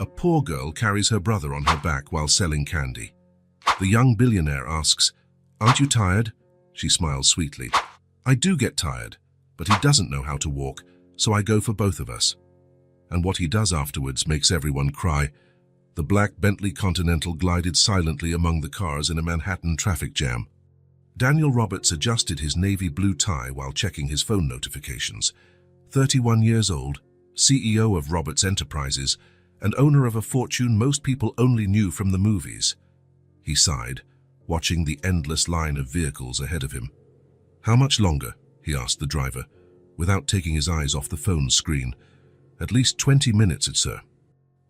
A poor girl carries her brother on her back while selling candy. The young billionaire asks, "Aren't you tired?" She smiles sweetly. "I do get tired, but he doesn't know how to walk, so I go for both of us." And what he does afterwards makes everyone cry. The black Bentley Continental glided silently among the cars in a Manhattan traffic jam. Daniel Roberts adjusted his navy blue tie while checking his phone notifications. 31 years old, CEO of Roberts Enterprises, and owner of a fortune most people only knew from the movies. He sighed, watching the endless line of vehicles ahead of him. "How much longer?" he asked the driver, without taking his eyes off the phone screen. "At least 20 minutes, sir."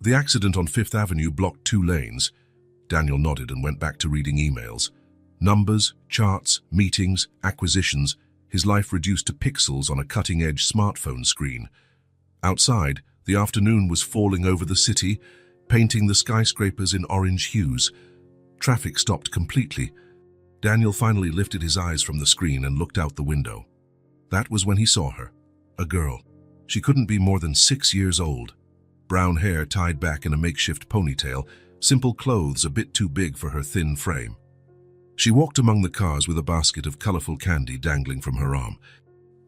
The accident on Fifth Avenue blocked 2 lanes. Daniel nodded and went back to reading emails. Numbers, charts, meetings, acquisitions, his life reduced to pixels on a cutting-edge smartphone screen. Outside, the afternoon was falling over the city, painting the skyscrapers in orange hues. Traffic stopped completely. Daniel finally lifted his eyes from the screen and looked out the window. That was when he saw her, a girl. She couldn't be more than 6 years old. Brown hair tied back in a makeshift ponytail, simple clothes a bit too big for her thin frame. She walked among the cars with a basket of colorful candy dangling from her arm.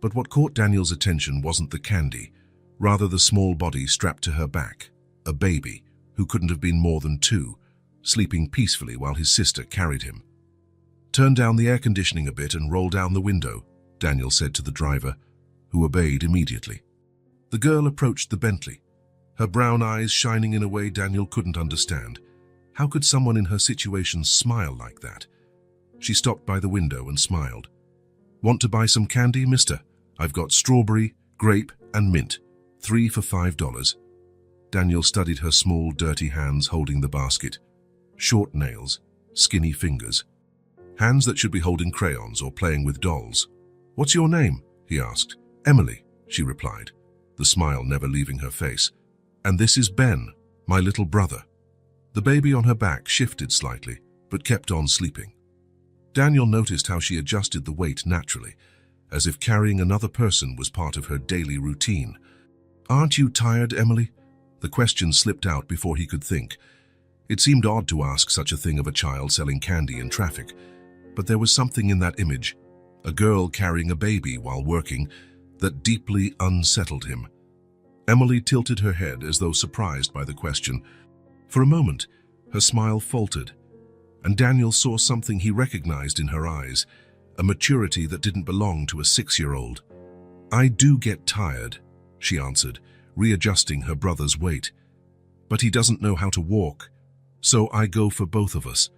But what caught Daniel's attention wasn't the candy, rather the small body strapped to her back, a baby who couldn't have been more than 2, sleeping peacefully while his sister carried him. "Turn down the air conditioning a bit and roll down the window," Daniel said to the driver, who obeyed immediately. The girl approached the Bentley, her brown eyes shining in a way Daniel couldn't understand. How could someone in her situation smile like that? She stopped by the window and smiled. "Want to buy some candy, mister? I've got strawberry, grape, and mint. 3 for $5. Daniel studied her small, dirty hands holding the basket. Short nails, skinny fingers. Hands that should be holding crayons or playing with dolls. "What's your name?" he asked. "Emily," she replied, the smile never leaving her face. "And this is Ben, my little brother." The baby on her back shifted slightly, but kept on sleeping. Daniel noticed how she adjusted the weight naturally, as if carrying another person was part of her daily routine. "Aren't you tired, Emily?" The question slipped out before he could think. It seemed odd to ask such a thing of a child selling candy in traffic, but there was something in that image, a girl carrying a baby while working, that deeply unsettled him. Emily tilted her head as though surprised by the question. For a moment, her smile faltered, and Daniel saw something he recognized in her eyes, a maturity that didn't belong to a 6-year-old. "I do get tired," she answered, readjusting her brother's weight. "But he doesn't know how to walk, so I go for both of us."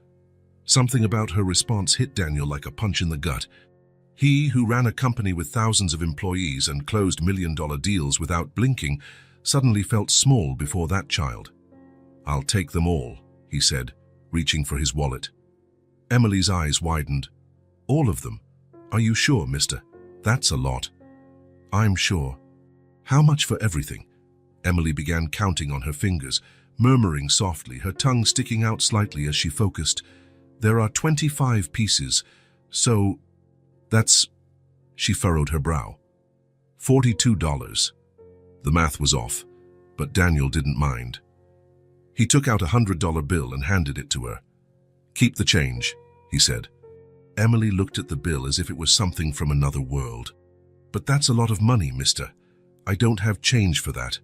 Something about her response hit Daniel like a punch in the gut. He, who ran a company with thousands of employees and closed million-dollar deals without blinking, suddenly felt small before that child. "I'll take them all," he said, reaching for his wallet. Emily's eyes widened. "All of them? Are you sure, mister? That's a lot." "I'm sure." "How much for everything?" Emily began counting on her fingers, murmuring softly, her tongue sticking out slightly as she focused. "There are 25 pieces, so that's..." She furrowed her brow. $42. The math was off, but Daniel didn't mind. He took out a $100 bill and handed it to her. "Keep the change," he said. Emily looked at the bill as if it was something from another world. "But that's a lot of money, mister. I don't have change for that."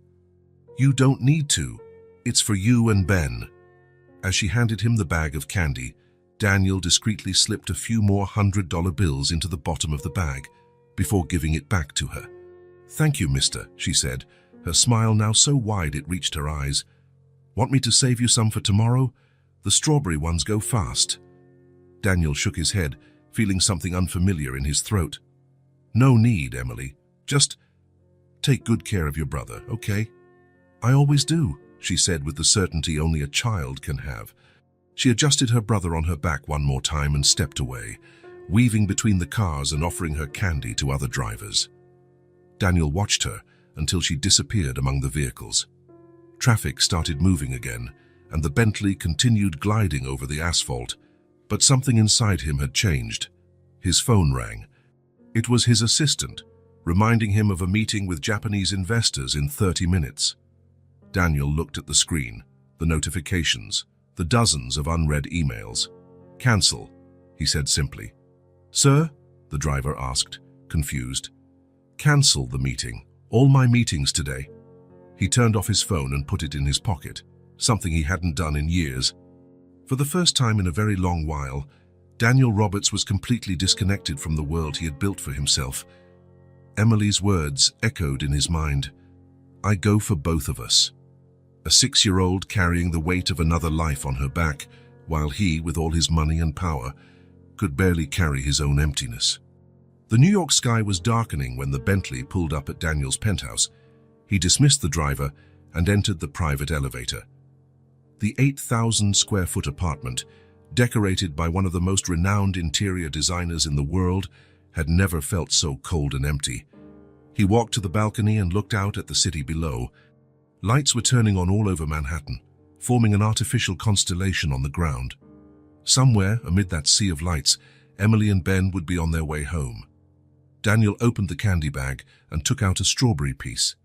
"You don't need to. It's for you and Ben." As she handed him the bag of candy, Daniel discreetly slipped a few more $100 bills into the bottom of the bag before giving it back to her. "Thank you, mister," she said, her smile now so wide it reached her eyes. "Want me to save you some for tomorrow? The strawberry ones go fast." Daniel shook his head, feeling something unfamiliar in his throat. "No need, Emily. Just take good care of your brother, okay?" "I always do," she said with the certainty only a child can have. She adjusted her brother on her back one more time and stepped away, weaving between the cars and offering her candy to other drivers. Daniel watched her until she disappeared among the vehicles. Traffic started moving again, and the Bentley continued gliding over the asphalt, but something inside him had changed. His phone rang. It was his assistant, reminding him of a meeting with Japanese investors in 30 minutes. Daniel looked at the screen, the notifications, the dozens of unread emails. "Cancel," he said simply. "Sir?" the driver asked, confused. "Cancel the meeting. All my meetings today." He turned off his phone and put it in his pocket, something he hadn't done in years. For the first time in a very long while, Daniel Roberts was completely disconnected from the world he had built for himself. Emily's words echoed in his mind. "I go for both of us." A 6-year-old carrying the weight of another life on her back, while he, with all his money and power, could barely carry his own emptiness. The New York sky was darkening when the Bentley pulled up at Daniel's penthouse. He dismissed the driver and entered the private elevator. The 8,000-square-foot apartment, decorated by one of the most renowned interior designers in the world, had never felt so cold and empty. He walked to the balcony and looked out at the city below. Lights were turning on all over Manhattan, forming an artificial constellation on the ground. Somewhere, amid that sea of lights, Emily and Ben would be on their way home. Daniel opened the candy bag and took out a strawberry piece.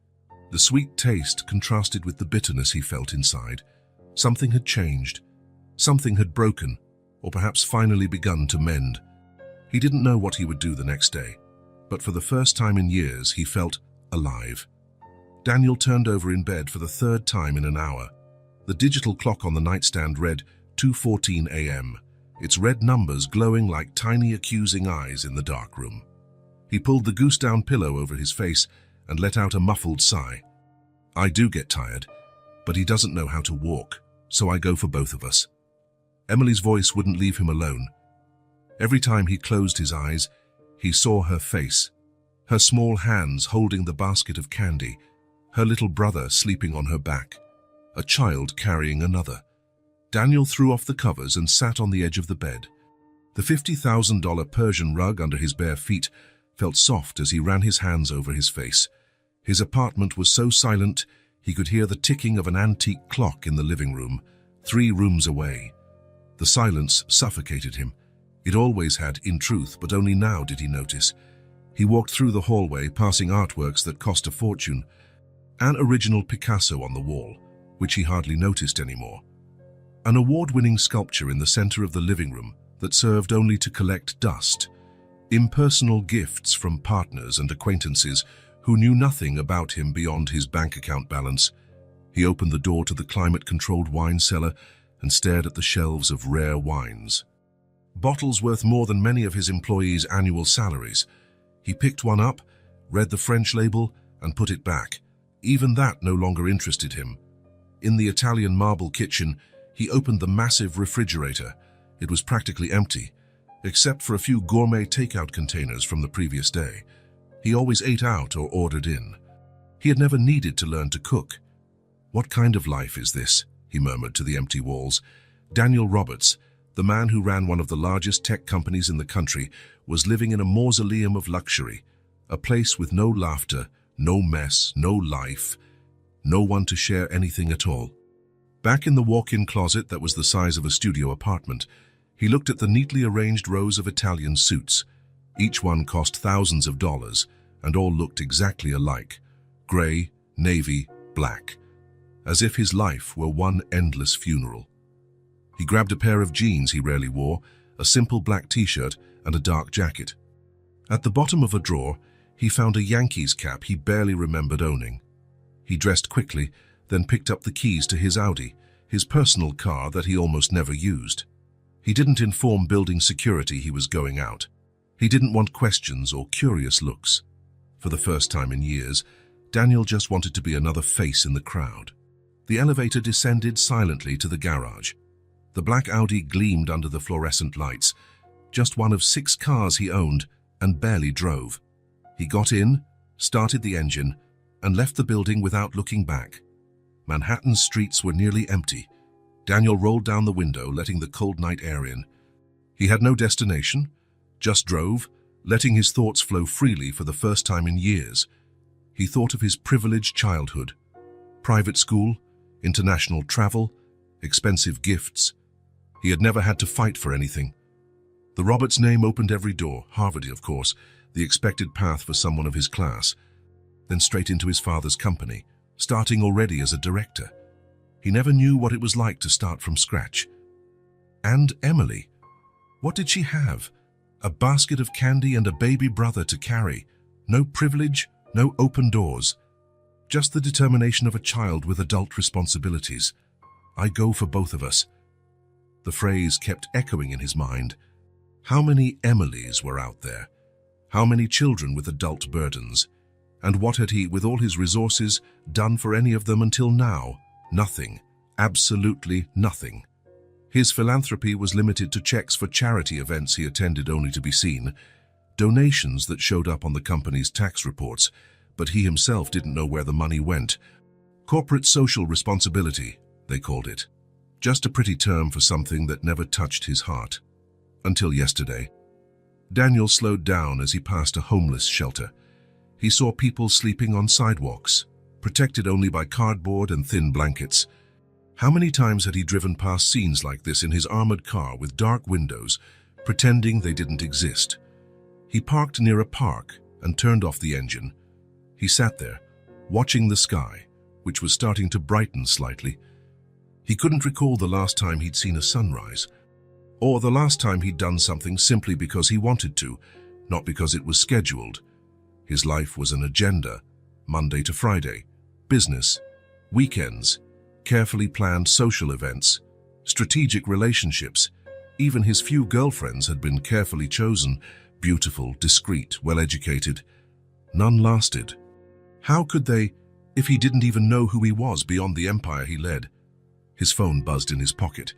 The sweet taste contrasted with the bitterness he felt inside. Something had changed. Something had broken, or perhaps finally begun to mend. He didn't know what he would do the next day, but for the first time in years he felt alive. Daniel turned over in bed for the third time in an hour. The digital clock on the nightstand read 2:14 a.m., its red numbers glowing like tiny accusing eyes in the dark room. He pulled the goose-down pillow over his face and let out a muffled sigh. "I do get tired, but he doesn't know how to walk, so I go for both of us." Emily's voice wouldn't leave him alone. Every time he closed his eyes, he saw her face, her small hands holding the basket of candy, her little brother sleeping on her back, a child carrying another. Daniel threw off the covers and sat on the edge of the bed. The $50,000 Persian rug under his bare feet felt soft as he ran his hands over his face. His apartment was so silent he could hear the ticking of an antique clock in the living room, 3 rooms away. The silence suffocated him. It always had, in truth, but only now did he notice. He walked through the hallway, passing artworks that cost a fortune. An original Picasso on the wall, which he hardly noticed anymore. An award-winning sculpture in the center of the living room that served only to collect dust. Impersonal gifts from partners and acquaintances who knew nothing about him beyond his bank account balance. He opened the door to the climate-controlled wine cellar and stared at the shelves of rare wines. Bottles worth more than many of his employees' annual salaries. He picked one up, read the French label, and put it back. Even that no longer interested him. In the Italian marble kitchen, he opened the massive refrigerator. It was practically empty, except for a few gourmet takeout containers from the previous day. He always ate out or ordered in. He had never needed to learn to cook. "What kind of life is this?" he murmured to the empty walls. Daniel Roberts, the man who ran one of the largest tech companies in the country, was living in a mausoleum of luxury, a place with no laughter, no mess, no life, no one to share anything at all. Back in the walk-in closet that was the size of a studio apartment, he looked at the neatly arranged rows of Italian suits. Each one cost thousands of dollars, and all looked exactly alike: gray, navy, black, as if his life were one endless funeral. He grabbed a pair of jeans he rarely wore, a simple black t-shirt, and a dark jacket. At the bottom of a drawer, he found a Yankees cap he barely remembered owning. He dressed quickly, then picked up the keys to his Audi, his personal car that he almost never used. He didn't inform building security he was going out. He didn't want questions or curious looks. For the first time in years, Daniel just wanted to be another face in the crowd. The elevator descended silently to the garage. The black Audi gleamed under the fluorescent lights, just one of 6 cars he owned and barely drove. He got in, started the engine, and left the building without looking back. Manhattan's streets were nearly empty. Daniel rolled down the window, letting the cold night air in. He had no destination, just drove, letting his thoughts flow freely for the first time in years. He thought of his privileged childhood, private school, international travel, expensive gifts. He had never had to fight for anything. The Roberts name opened every door, Harvard, of course, the expected path for someone of his class, then straight into his father's company, starting already as a director. He never knew what it was like to start from scratch. And Emily. What did she have? A basket of candy and a baby brother to carry. No privilege, no open doors. Just the determination of a child with adult responsibilities. I go for both of us. The phrase kept echoing in his mind. How many Emilys were out there? How many children with adult burdens? And what had he, with all his resources, done for any of them until now? Nothing. Absolutely nothing. His philanthropy was limited to checks for charity events he attended only to be seen, donations that showed up on the company's tax reports, but he himself didn't know where the money went. Corporate social responsibility, they called it. Just a pretty term for something that never touched his heart. Until yesterday. Daniel slowed down as he passed a homeless shelter. He saw people sleeping on sidewalks, protected only by cardboard and thin blankets. How many times had he driven past scenes like this in his armored car with dark windows, pretending they didn't exist? He parked near a park and turned off the engine. He sat there, watching the sky, which was starting to brighten slightly. He couldn't recall the last time he'd seen a sunrise, or the last time he'd done something simply because he wanted to, not because it was scheduled. His life was an agenda, Monday to Friday, business, weekends, carefully planned social events, strategic relationships. Even his few girlfriends had been carefully chosen, beautiful, discreet, well-educated. None lasted. How could they, if he didn't even know who he was beyond the empire he led? His phone buzzed in his pocket.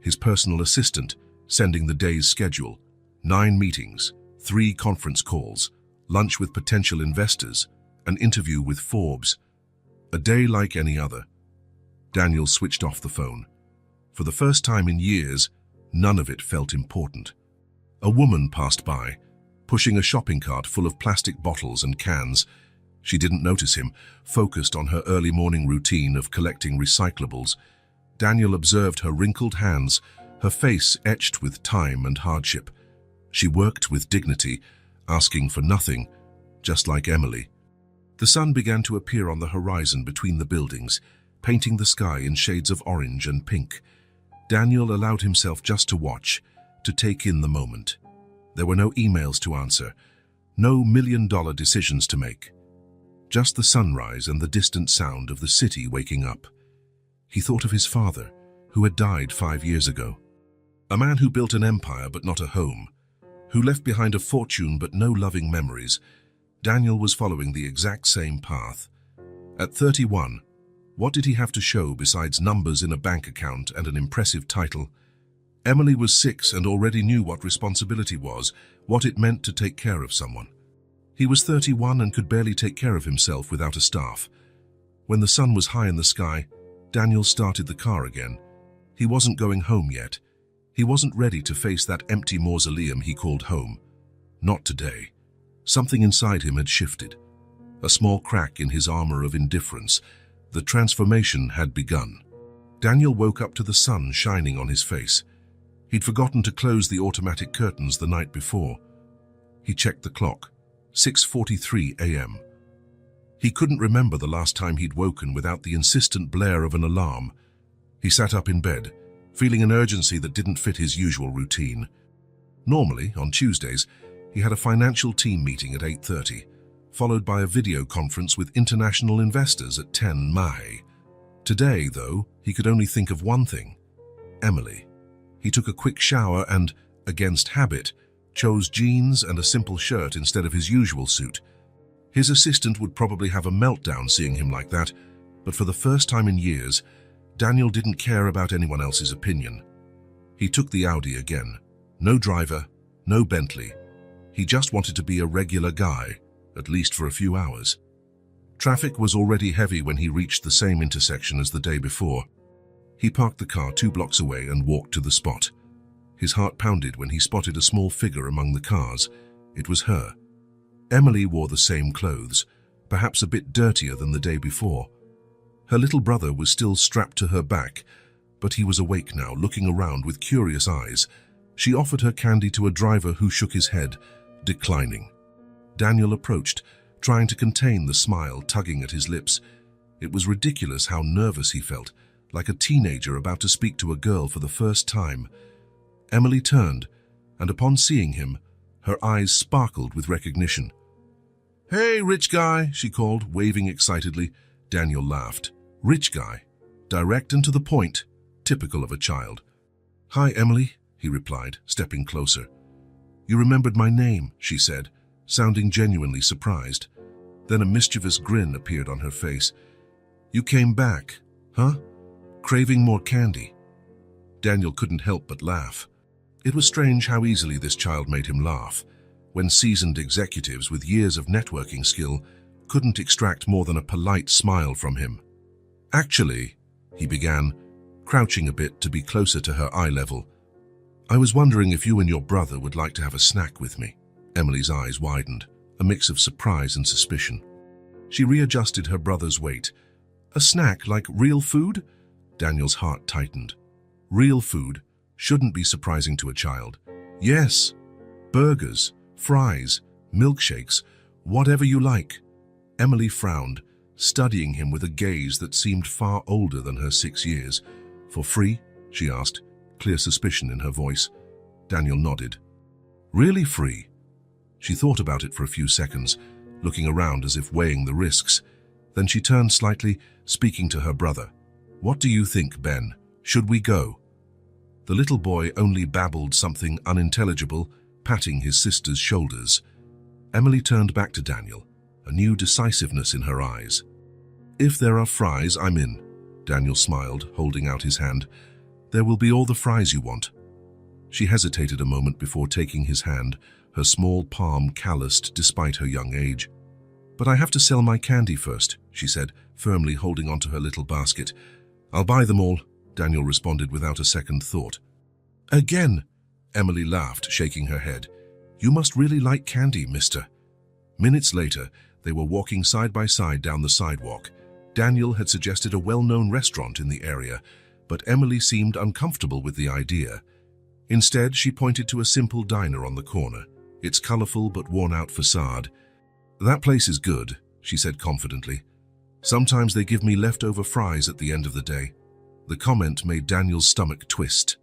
His personal assistant, sending the day's schedule. 9 meetings, 3 conference calls, lunch with potential investors, an interview with Forbes. A day like any other. Daniel switched off the phone. For the first time in years, none of it felt important. A woman passed by, pushing a shopping cart full of plastic bottles and cans. She didn't notice him, focused on her early morning routine of collecting recyclables. Daniel observed her wrinkled hands, her face etched with time and hardship. She worked with dignity, asking for nothing, just like Emily. The sun began to appear on the horizon between the buildings, painting the sky in shades of orange and pink. Daniel allowed himself just to watch, to take in the moment. There were no emails to answer, no million-dollar decisions to make. Just the sunrise and the distant sound of the city waking up. He thought of his father, who had died 5 years ago. A man who built an empire but not a home, who left behind a fortune but no loving memories. Daniel was following the exact same path. At 31, what did he have to show besides numbers in a bank account and an impressive title? Emily was 6 and already knew what responsibility was, what it meant to take care of someone. He was 31 and could barely take care of himself without a staff. When the sun was high in the sky, Daniel started the car again. He wasn't going home yet. He wasn't ready to face that empty mausoleum he called home. Not today. Something inside him had shifted. A small crack in his armor of indifference. The transformation had begun. Daniel woke up to the sun shining on his face. He'd forgotten to close the automatic curtains the night before. He checked the clock. 6:43 a.m. He couldn't remember the last time he'd woken without the insistent blare of an alarm. He sat up in bed, feeling an urgency that didn't fit his usual routine. Normally, on Tuesdays, he had a financial team meeting at 8:30, followed by a video conference with international investors at 10 May. Today, though, he could only think of one thing: Emily. He took a quick shower and, against habit, chose jeans and a simple shirt instead of his usual suit. His assistant would probably have a meltdown seeing him like that, but for the first time in years, Daniel didn't care about anyone else's opinion. He took the Audi again. No driver, no Bentley. He just wanted to be a regular guy, at least for a few hours. Traffic was already heavy when he reached the same intersection as the day before. He parked the car 2 blocks away and walked to the spot. His heart pounded when he spotted a small figure among the cars. It was her. Emily wore the same clothes, perhaps a bit dirtier than the day before. Her little brother was still strapped to her back, but he was awake now, looking around with curious eyes. She offered her candy to a driver who shook his head, declining. Daniel approached, trying to contain the smile tugging at his lips. It was ridiculous how nervous he felt, like a teenager about to speak to a girl for the first time. Emily turned, and upon seeing him, her eyes sparkled with recognition. "Hey, rich guy," she called, waving excitedly. Daniel laughed. Rich guy. Direct and to the point. Typical of a child. "Hi, Emily," he replied, stepping closer. "You remembered my name," she said, sounding genuinely surprised. Then a mischievous grin appeared on her face. "You came back, huh? Craving more candy?" Daniel couldn't help but laugh. It was strange how easily this child made him laugh, when seasoned executives with years of networking skill couldn't extract more than a polite smile from him. "Actually," he began, crouching a bit to be closer to her eye level, "I was wondering if you and your brother would like to have a snack with me." Emily's eyes widened, a mix of surprise and suspicion. She readjusted her brother's weight. "A snack like real food?" Daniel's heart tightened. Real food shouldn't be surprising to a child. "Yes, burgers, fries, milkshakes, whatever you like." Emily frowned, studying him with a gaze that seemed far older than her 6 years. "For free?" she asked, clear suspicion in her voice. Daniel nodded. "Really free?" She thought about it for a few seconds, looking around as if weighing the risks. Then she turned slightly, speaking to her brother. "What do you think, Ben? Should we go?" The little boy only babbled something unintelligible, patting his sister's shoulders. Emily turned back to Daniel, a new decisiveness in her eyes. "If there are fries, I'm in." Daniel smiled, holding out his hand. "There will be all the fries you want." She hesitated a moment before taking his hand, her small palm calloused despite her young age. "But I have to sell my candy first," she said, firmly holding onto her little basket. "I'll buy them all," Daniel responded without a second thought. "Again?" Emily laughed, shaking her head. "You must really like candy, mister." Minutes later, they were walking side by side down the sidewalk. Daniel had suggested a well-known restaurant in the area, but Emily seemed uncomfortable with the idea. Instead, she pointed to a simple diner on the corner, its colorful but worn-out facade. "That place is good," she said confidently. "Sometimes they give me leftover fries at the end of the day." The comment made Daniel's stomach twist.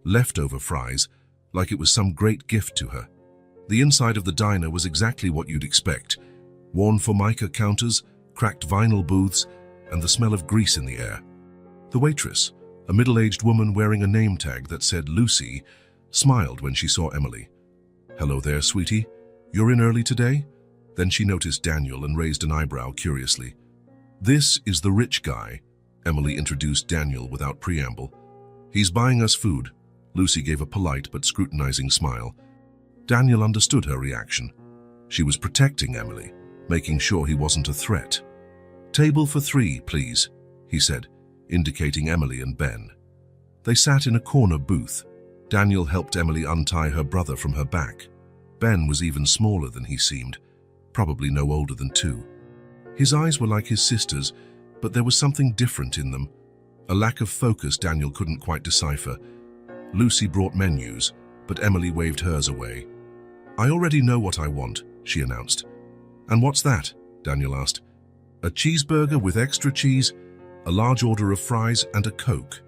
Leftover fries, like it was some great gift to her. The inside of the diner was exactly what you'd expect. Worn formica counters, cracked vinyl booths, and the smell of grease in the air. The waitress, a middle-aged woman wearing a name tag that said Lucy, smiled when she saw Emily. "Hello there, sweetie. You're in early today?" Then she noticed Daniel and raised an eyebrow curiously. "This is the rich guy," Emily introduced Daniel without preamble. "He's buying us food." Lucy gave a polite but scrutinizing smile. Daniel understood her reaction. She was protecting Emily, making sure he wasn't a threat. "Table for 3, please," he said, indicating Emily and Ben. They sat in a corner booth. Daniel helped Emily untie her brother from her back. Ben was even smaller than he seemed, probably no older than 2. His eyes were like his sister's, but there was something different in them. A lack of focus Daniel couldn't quite decipher. Lucy brought menus, but Emily waved hers away. "I already know what I want," she announced. "And what's that?" Daniel asked. "A cheeseburger with extra cheese, a large order of fries, and a Coke."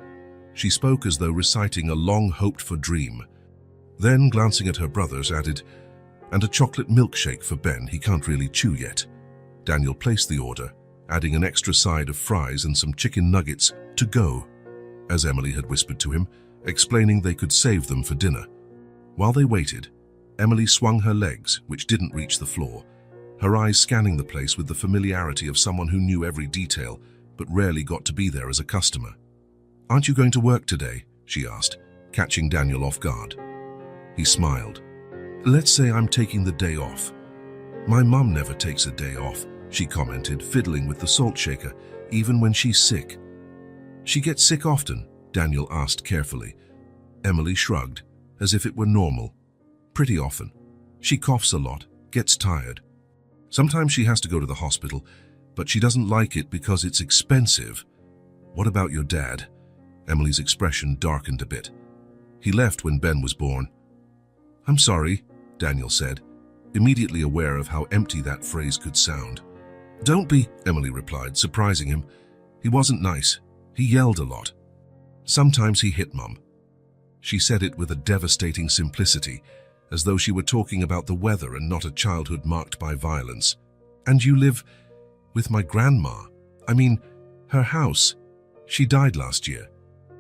She spoke as though reciting a long-hoped-for dream. Then, glancing at her brothers, added, "And a chocolate milkshake for Ben, he can't really chew yet." Daniel placed the order, adding an extra side of fries and some chicken nuggets to go, as Emily had whispered to him, explaining they could save them for dinner. While they waited, Emily swung her legs, which didn't reach the floor, her eyes scanning the place with the familiarity of someone who knew every detail, but rarely got to be there as a customer. "Aren't you going to work today?" she asked, catching Daniel off guard. He smiled. "Let's say I'm taking the day off." "My mum never takes a day off," she commented, fiddling with the salt shaker, "even when she's sick." "She gets sick often?" Daniel asked carefully. Emily shrugged, as if it were normal. "Pretty often. She coughs a lot, gets tired. Sometimes she has to go to the hospital, but she doesn't like it because it's expensive." "What about your dad?" Emily's expression darkened a bit. "He left when Ben was born." "I'm sorry," Daniel said, immediately aware of how empty that phrase could sound. "Don't be," Emily replied, surprising him. "He wasn't nice. He yelled a lot. Sometimes he hit Mum. She said it with a devastating simplicity, as though she were talking about the weather and not a childhood marked by violence. And you live with my grandma. I mean, her house. She died last year.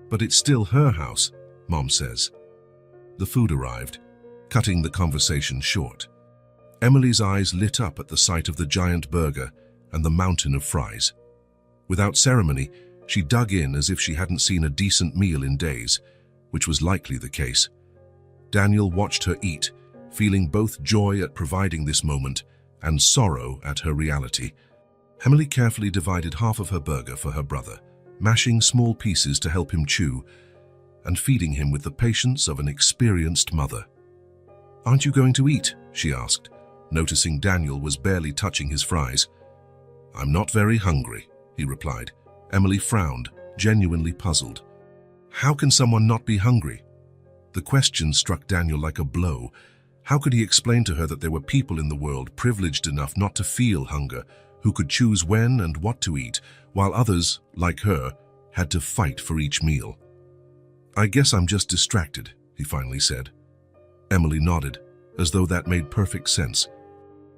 But it's still her house, Mom says. The food arrived, cutting the conversation short. Emily's eyes lit up at the sight of the giant burger and the mountain of fries. Without ceremony, she dug in as if she hadn't seen a decent meal in days, which was likely the case. Daniel watched her eat, feeling both joy at providing this moment and sorrow at her reality. Emily carefully divided half of her burger for her brother, mashing small pieces to help him chew, and feeding him with the patience of an experienced mother. "Aren't you going to eat?" she asked, noticing Daniel was barely touching his fries. "I'm not very hungry," he replied. Emily frowned, genuinely puzzled. How can someone not be hungry? The question struck Daniel like a blow. How could he explain to her that there were people in the world privileged enough not to feel hunger, who could choose when and what to eat, while others, like her, had to fight for each meal? "I guess I'm just distracted," he finally said. Emily nodded, as though that made perfect sense.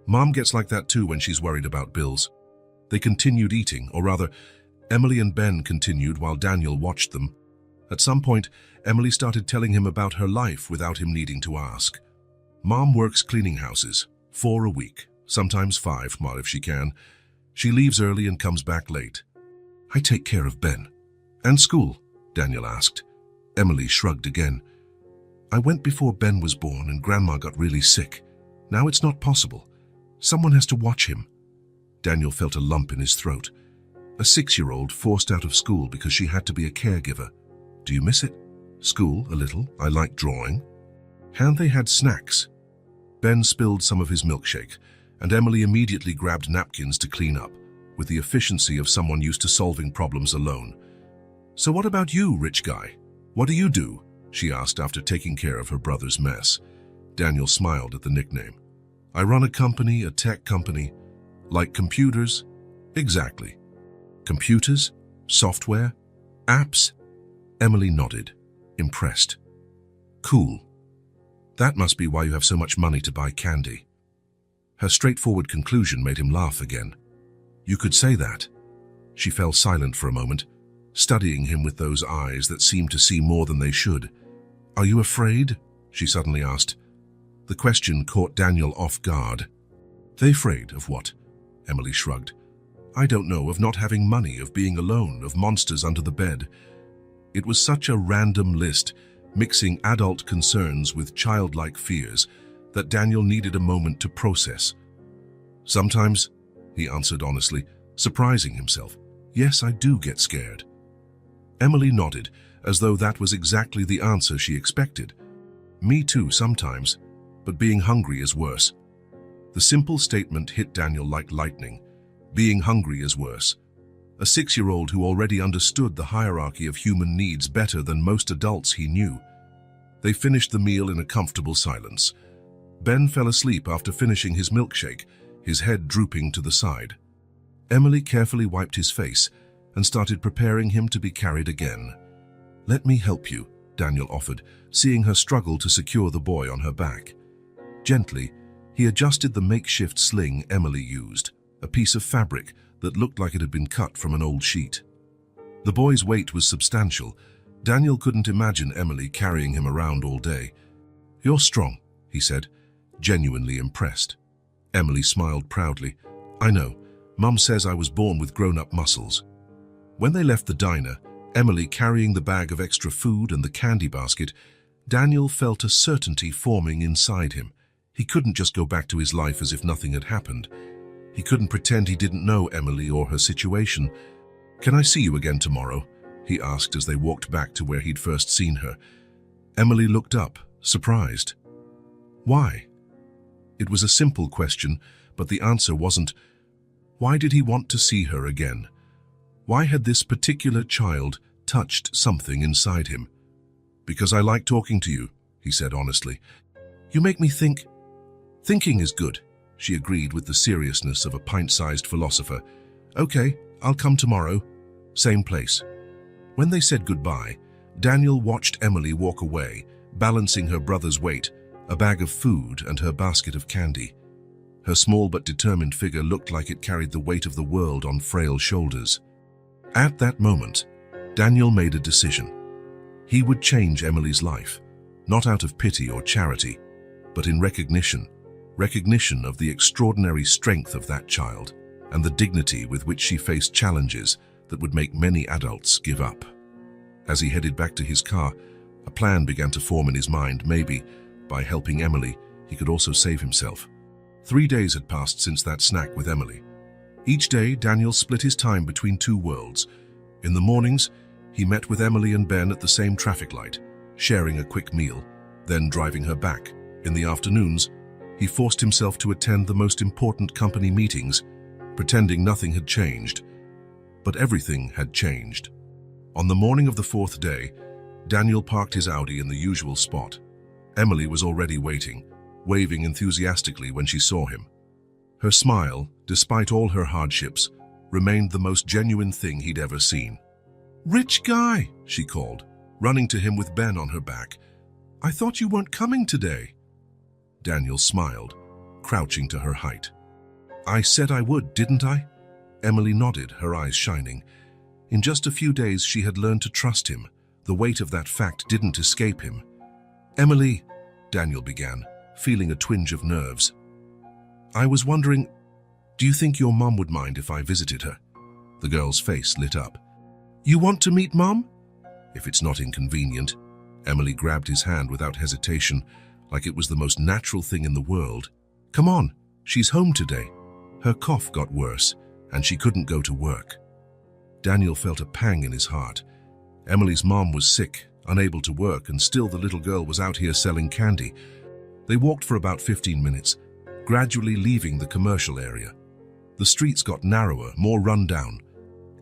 Mom gets like that too when she's worried about bills. They continued eating, or rather, Emily and Ben continued while Daniel watched them. At some point, Emily started telling him about her life without him needing to ask. Mom works cleaning houses, 4 a week, sometimes 5, more if she can. She leaves early and comes back late. "I take care of Ben." "And school?" Daniel asked. Emily shrugged again. "I went before Ben was born and Grandma got really sick. Now it's not possible. Someone has to watch him." Daniel felt a lump in his throat. A 6-year-old forced out of school because she had to be a caregiver. "Do you miss it?" "School, a little. I like drawing." And they had snacks. Ben spilled some of his milkshake, and Emily immediately grabbed napkins to clean up, with the efficiency of someone used to solving problems alone. "So what about you, rich guy? What do you do?" she asked after taking care of her brother's mess. Daniel smiled at the nickname. "I run a company, a tech company. Like computers?" "Exactly." "Computers? Software? Apps?" Emily nodded, impressed. "Cool. That must be why you have so much money to buy candy." Her straightforward conclusion made him laugh again. "You could say that." She fell silent for a moment, studying him with those eyes that seemed to see more than they should. "Are you afraid?" she suddenly asked. The question caught Daniel off guard. "They afraid of what?" Emily shrugged. "I don't know, of not having money, of being alone, of monsters under the bed." It was such a random list, mixing adult concerns with childlike fears, that Daniel needed a moment to process. "Sometimes," he answered honestly, surprising himself. "Yes, I do get scared." Emily nodded, as though that was exactly the answer she expected. "Me too, sometimes, but being hungry is worse." The simple statement hit Daniel like lightning. Being hungry is worse. A 6-year-old who already understood the hierarchy of human needs better than most adults he knew. They finished the meal in a comfortable silence. Ben fell asleep after finishing his milkshake, his head drooping to the side. Emily carefully wiped his face and started preparing him to be carried again. "Let me help you," Daniel offered, seeing her struggle to secure the boy on her back. Gently, he adjusted the makeshift sling Emily used, a piece of fabric that looked like it had been cut from an old sheet. The boy's weight was substantial. Daniel couldn't imagine Emily carrying him around all day. "You're strong," he said, genuinely impressed. Emily smiled proudly. "I know. Mum says I was born with grown-up muscles." When they left the diner, Emily carrying the bag of extra food and the candy basket, Daniel felt a certainty forming inside him. He couldn't just go back to his life as if nothing had happened. He couldn't pretend he didn't know Emily or her situation. "Can I see you again tomorrow?" he asked as they walked back to where he'd first seen her. Emily looked up, surprised. Why? It was a simple question, but the answer wasn't. Why did he want to see her again? Why had this particular child touched something inside him? "Because I like talking to you," he said honestly. "You make me think." "Thinking is good," she agreed with the seriousness of a pint-sized philosopher. "Okay, I'll come tomorrow. Same place." When they said goodbye, Daniel watched Emily walk away, balancing her brother's weight, a bag of food and her basket of candy. Her small but determined figure looked like it carried the weight of the world on frail shoulders. At that moment, Daniel made a decision. He would change Emily's life, not out of pity or charity, but in recognition of the extraordinary strength of that child and the dignity with which she faced challenges that would make many adults give up. As he headed back to his car, a plan began to form in his mind. Maybe, by helping Emily, he could also save himself. 3 days had passed since that snack with Emily. Each day, Daniel split his time between two worlds. In the mornings, he met with Emily and Ben at the same traffic light, sharing a quick meal, then driving her back. In the afternoons, he forced himself to attend the most important company meetings, pretending nothing had changed. But everything had changed. On the morning of the 4th day, Daniel parked his Audi in the usual spot. Emily was already waiting, waving enthusiastically when she saw him. Her smile, despite all her hardships, remained the most genuine thing he'd ever seen. "Rich guy," she called, running to him with Ben on her back. "I thought you weren't coming today." Daniel smiled, crouching to her height. "I said I would, didn't I?" Emily nodded, her eyes shining. In just a few days, she had learned to trust him. The weight of that fact didn't escape him. "Emily," Daniel began, feeling a twinge of nerves. "I was wondering, do you think your mom would mind if I visited her?" The girl's face lit up. "You want to meet Mom?" "If it's not inconvenient." Emily grabbed his hand without hesitation, like it was the most natural thing in the world. "Come on, she's home today." Her cough got worse, and she couldn't go to work. Daniel felt a pang in his heart. Emily's mom was sick, unable to work, and still the little girl was out here selling candy. They walked for about 15 minutes, gradually leaving the commercial area. The streets got narrower, more run-down.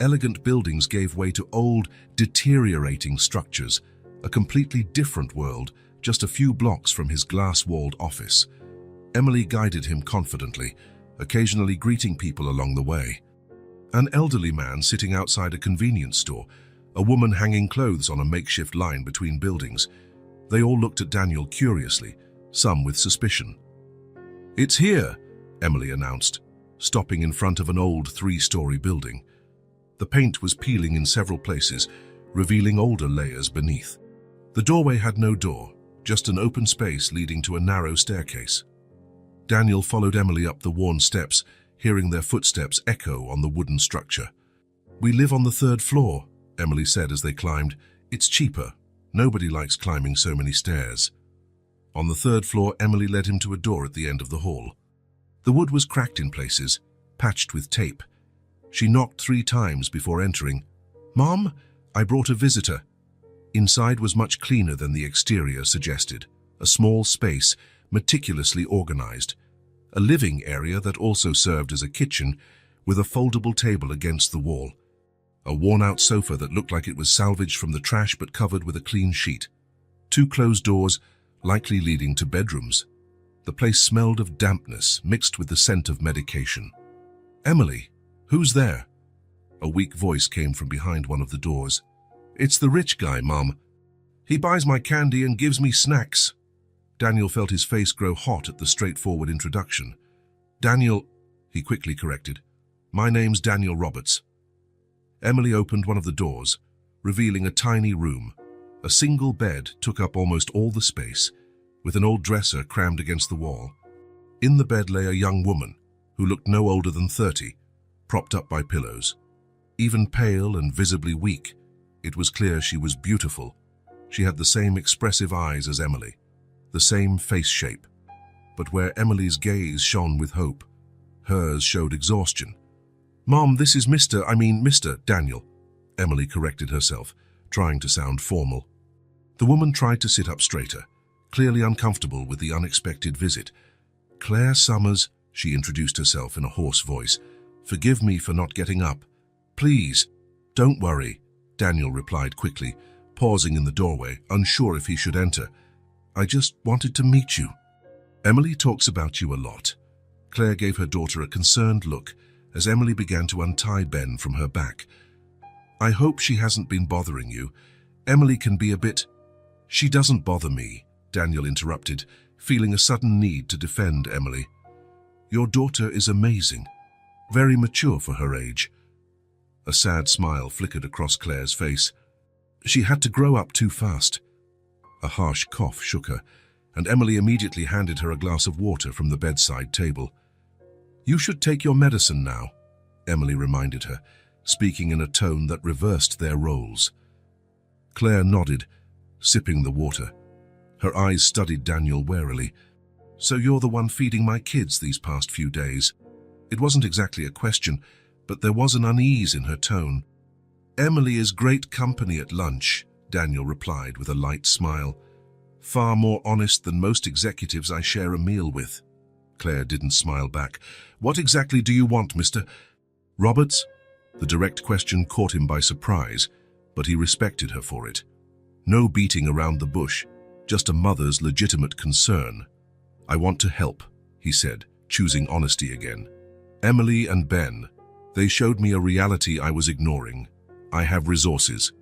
Elegant buildings gave way to old, deteriorating structures, a completely different world just a few blocks from his glass-walled office. Emily guided him confidently, occasionally greeting people along the way. An elderly man sitting outside a convenience store, a woman hanging clothes on a makeshift line between buildings. They all looked at Daniel curiously, some with suspicion. "It's here," Emily announced, stopping in front of an old 3-story building. The paint was peeling in several places, revealing older layers beneath. The doorway had no door, just an open space leading to a narrow staircase. Daniel followed Emily up the worn steps, hearing their footsteps echo on the wooden structure. "We live on the 3rd floor," Emily said as they climbed. "It's cheaper. Nobody likes climbing so many stairs." On the 3rd floor, Emily led him to a door at the end of the hall. The wood was cracked in places, patched with tape. She knocked 3 times before entering. "Mom, I brought a visitor." Inside was much cleaner than the exterior suggested. A small space, meticulously organized. A living area that also served as a kitchen, with a foldable table against the wall. A worn-out sofa that looked like it was salvaged from the trash but covered with a clean sheet. 2 closed doors, likely leading to bedrooms. The place smelled of dampness mixed with the scent of medication. "Emily, who's there?" A weak voice came from behind one of the doors. "It's the rich guy, Mom. He buys my candy and gives me snacks." Daniel felt his face grow hot at the straightforward introduction. "Daniel," he quickly corrected. "My name's Daniel Roberts." Emily opened one of the doors, revealing a tiny room. A single bed took up almost all the space, with an old dresser crammed against the wall. In the bed lay a young woman, who looked no older than 30, propped up by pillows. Even pale and visibly weak, it was clear she was beautiful. She had the same expressive eyes as Emily, the same face shape. But where Emily's gaze shone with hope, hers showed exhaustion. "Mom, this is Mr. Daniel," Emily corrected herself, trying to sound formal. The woman tried to sit up straighter, clearly uncomfortable with the unexpected visit. "Claire Summers," she introduced herself in a hoarse voice. "Forgive me for not getting up. Please." "Don't worry," Daniel replied quickly, pausing in the doorway, unsure if he should enter. "I just wanted to meet you." "Emily talks about you a lot." Claire gave her daughter a concerned look as Emily began to untie Ben from her back. I hope she hasn't been bothering you. Emily can be a bit— She doesn't bother me, Daniel interrupted, feeling a sudden need to defend Emily. Your daughter is amazing, very mature for her age. A sad smile flickered across Claire's face. She had to grow up too fast. A harsh cough shook her, and Emily immediately handed her a glass of water from the bedside table. You should take your medicine now, Emily reminded her, speaking in a tone that reversed their roles. Claire nodded, sipping the water. Her eyes studied Daniel warily. So you're the one feeding my kids these past few days? It wasn't exactly a question, but there was an unease in her tone. Emily is great company at lunch, Daniel replied with a light smile. Far more honest than most executives I share a meal with. Claire didn't smile back. What exactly do you want, Mr. Roberts? The direct question caught him by surprise, but he respected her for it. No beating around the bush, just a mother's legitimate concern. I want to help, he said, choosing honesty again. Emily and Ben, they showed me a reality I was ignoring. I have resources.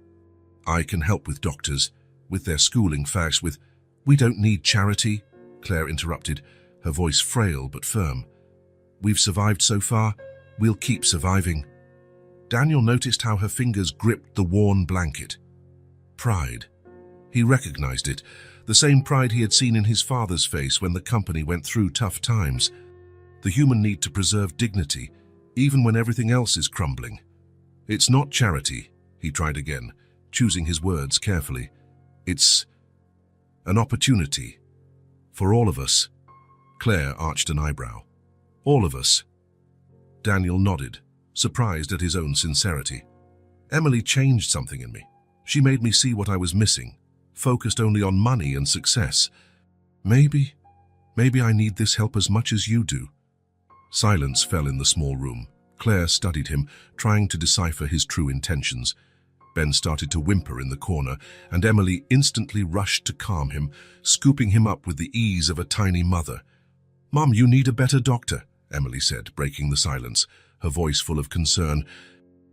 I can help with doctors, with their schooling facts, with— We don't need charity, Claire interrupted, her voice frail but firm. We've survived so far, we'll keep surviving. Daniel noticed how her fingers gripped the worn blanket. Pride. He recognized it, the same pride he had seen in his father's face when the company went through tough times. The human need to preserve dignity, even when everything else is crumbling. It's not charity, he tried again, choosing his words carefully. It's an opportunity. For all of us. Claire arched an eyebrow. All of us. Daniel nodded, surprised at his own sincerity. Emily changed something in me. She made me see what I was missing, focused only on money and success. Maybe I need this help as much as you do. Silence fell in the small room. Claire studied him, trying to decipher his true intentions. Ben started to whimper in the corner, and Emily instantly rushed to calm him, scooping him up with the ease of a tiny mother. Mom, you need a better doctor, Emily said, breaking the silence, her voice full of concern.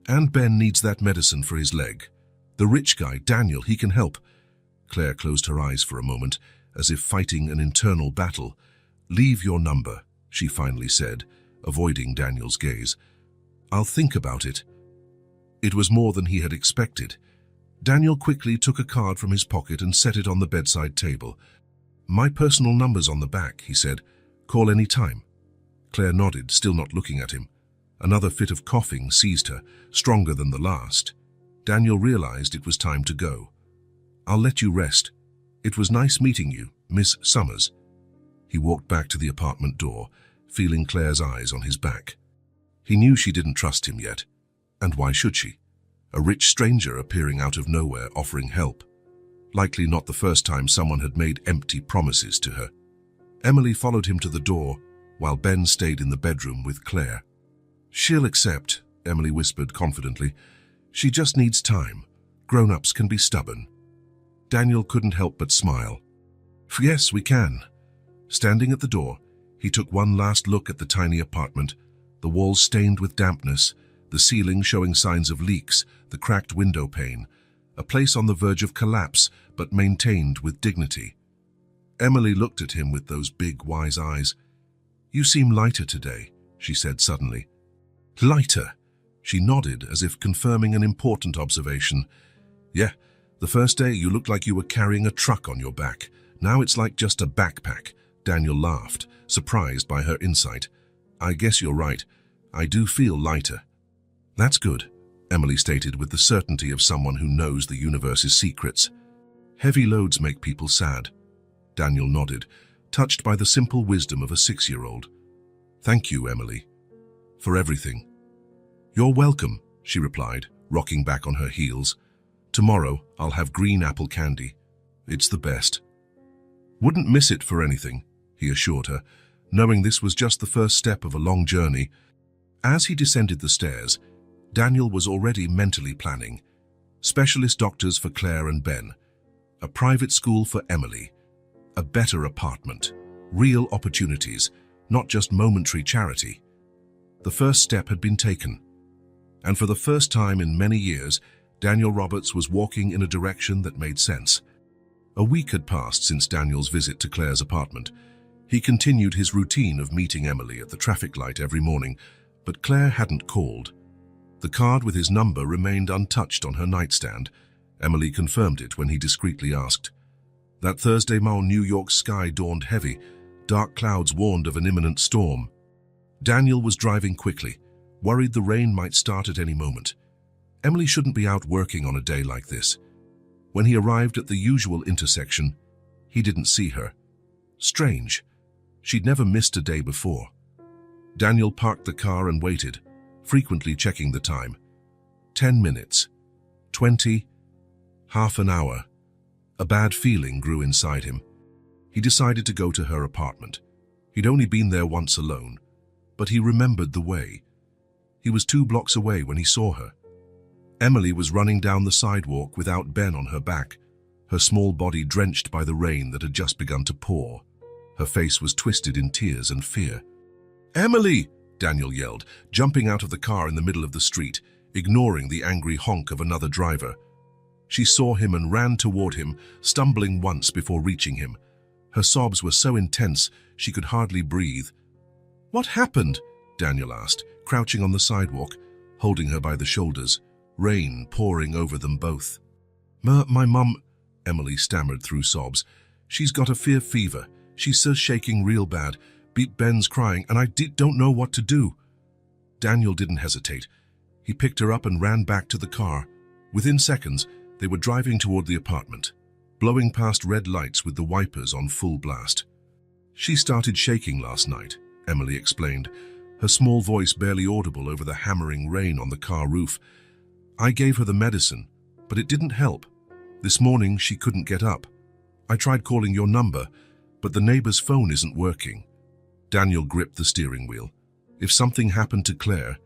And Ben needs that medicine for his leg. The rich guy, Daniel, he can help. Claire closed her eyes for a moment, as if fighting an internal battle. Leave your number, she finally said, avoiding Daniel's gaze. I'll think about it. It was more than he had expected. Daniel quickly took a card from his pocket and set it on the bedside table. My personal number's on the back, he said. Call any time. Claire nodded, still not looking at him. Another fit of coughing seized her, stronger than the last. Daniel realized it was time to go. I'll let you rest. It was nice meeting you, Miss Summers. He walked back to the apartment door, feeling Claire's eyes on his back. He knew she didn't trust him yet. And why should she? A rich stranger appearing out of nowhere offering help. Likely not the first time someone had made empty promises to her. Emily followed him to the door, while Ben stayed in the bedroom with Claire. She'll accept, Emily whispered confidently. She just needs time. Grown-ups can be stubborn. Daniel couldn't help but smile. Yes, we can. Standing at the door, he took one last look at the tiny apartment, the walls stained with dampness, the ceiling showing signs of leaks, the cracked window pane, a place on the verge of collapse, but maintained with dignity. Emily looked at him with those big, wise eyes. You seem lighter today, she said suddenly. Lighter? She nodded as if confirming an important observation. Yeah, the first day you looked like you were carrying a truck on your back. Now it's like just a backpack. Daniel laughed, surprised by her insight. I guess you're right. I do feel lighter. That's good, Emily stated with the certainty of someone who knows the universe's secrets. Heavy loads make people sad. Daniel nodded, touched by the simple wisdom of a 6-year-old. Thank you, Emily, for everything. You're welcome, she replied, rocking back on her heels. Tomorrow, I'll have green apple candy. It's the best. Wouldn't miss it for anything, he assured her, knowing this was just the first step of a long journey. As he descended the stairs, Daniel was already mentally planning. Specialist doctors for Claire and Ben, a private school for Emily, a better apartment, real opportunities, not just momentary charity. The first step had been taken, and for the first time in many years, Daniel Roberts was walking in a direction that made sense. A week had passed since Daniel's visit to Claire's apartment. He continued his routine of meeting Emily at the traffic light every morning, but Claire hadn't called. The card with his number remained untouched on her nightstand. Emily confirmed it when he discreetly asked. That Thursday morning, New York's sky dawned heavy. Dark clouds warned of an imminent storm. Daniel was driving quickly, worried the rain might start at any moment. Emily shouldn't be out working on a day like this. When he arrived at the usual intersection, he didn't see her. Strange. She'd never missed a day before. Daniel parked the car and waited, frequently checking the time. 10 minutes. 20. Half an hour. A bad feeling grew inside him. He decided to go to her apartment. He'd only been there once alone, but he remembered the way. He was 2 blocks away when he saw her. Emily was running down the sidewalk without Ben on her back, her small body drenched by the rain that had just begun to pour. Her face was twisted in tears and fear. "Emily!" Daniel yelled, jumping out of the car in the middle of the street, ignoring the angry honk of another driver. She saw him and ran toward him, stumbling once before reaching him. Her sobs were so intense she could hardly breathe. "What happened?" Daniel asked, crouching on the sidewalk, holding her by the shoulders, rain pouring over them both. My mum," Emily stammered through sobs. "She's got a fever. She's so shaking real bad. Ben's crying, and I don't know what to do." Daniel didn't hesitate. He picked her up and ran back to the car. Within seconds, they were driving toward the apartment, blowing past red lights with the wipers on full blast. "She started shaking last night," Emily explained, her small voice barely audible over the hammering rain on the car roof. "I gave her the medicine, but it didn't help. This morning she couldn't get up. I tried calling your number, but the neighbor's phone isn't working." Daniel gripped the steering wheel. If something happened to Claire,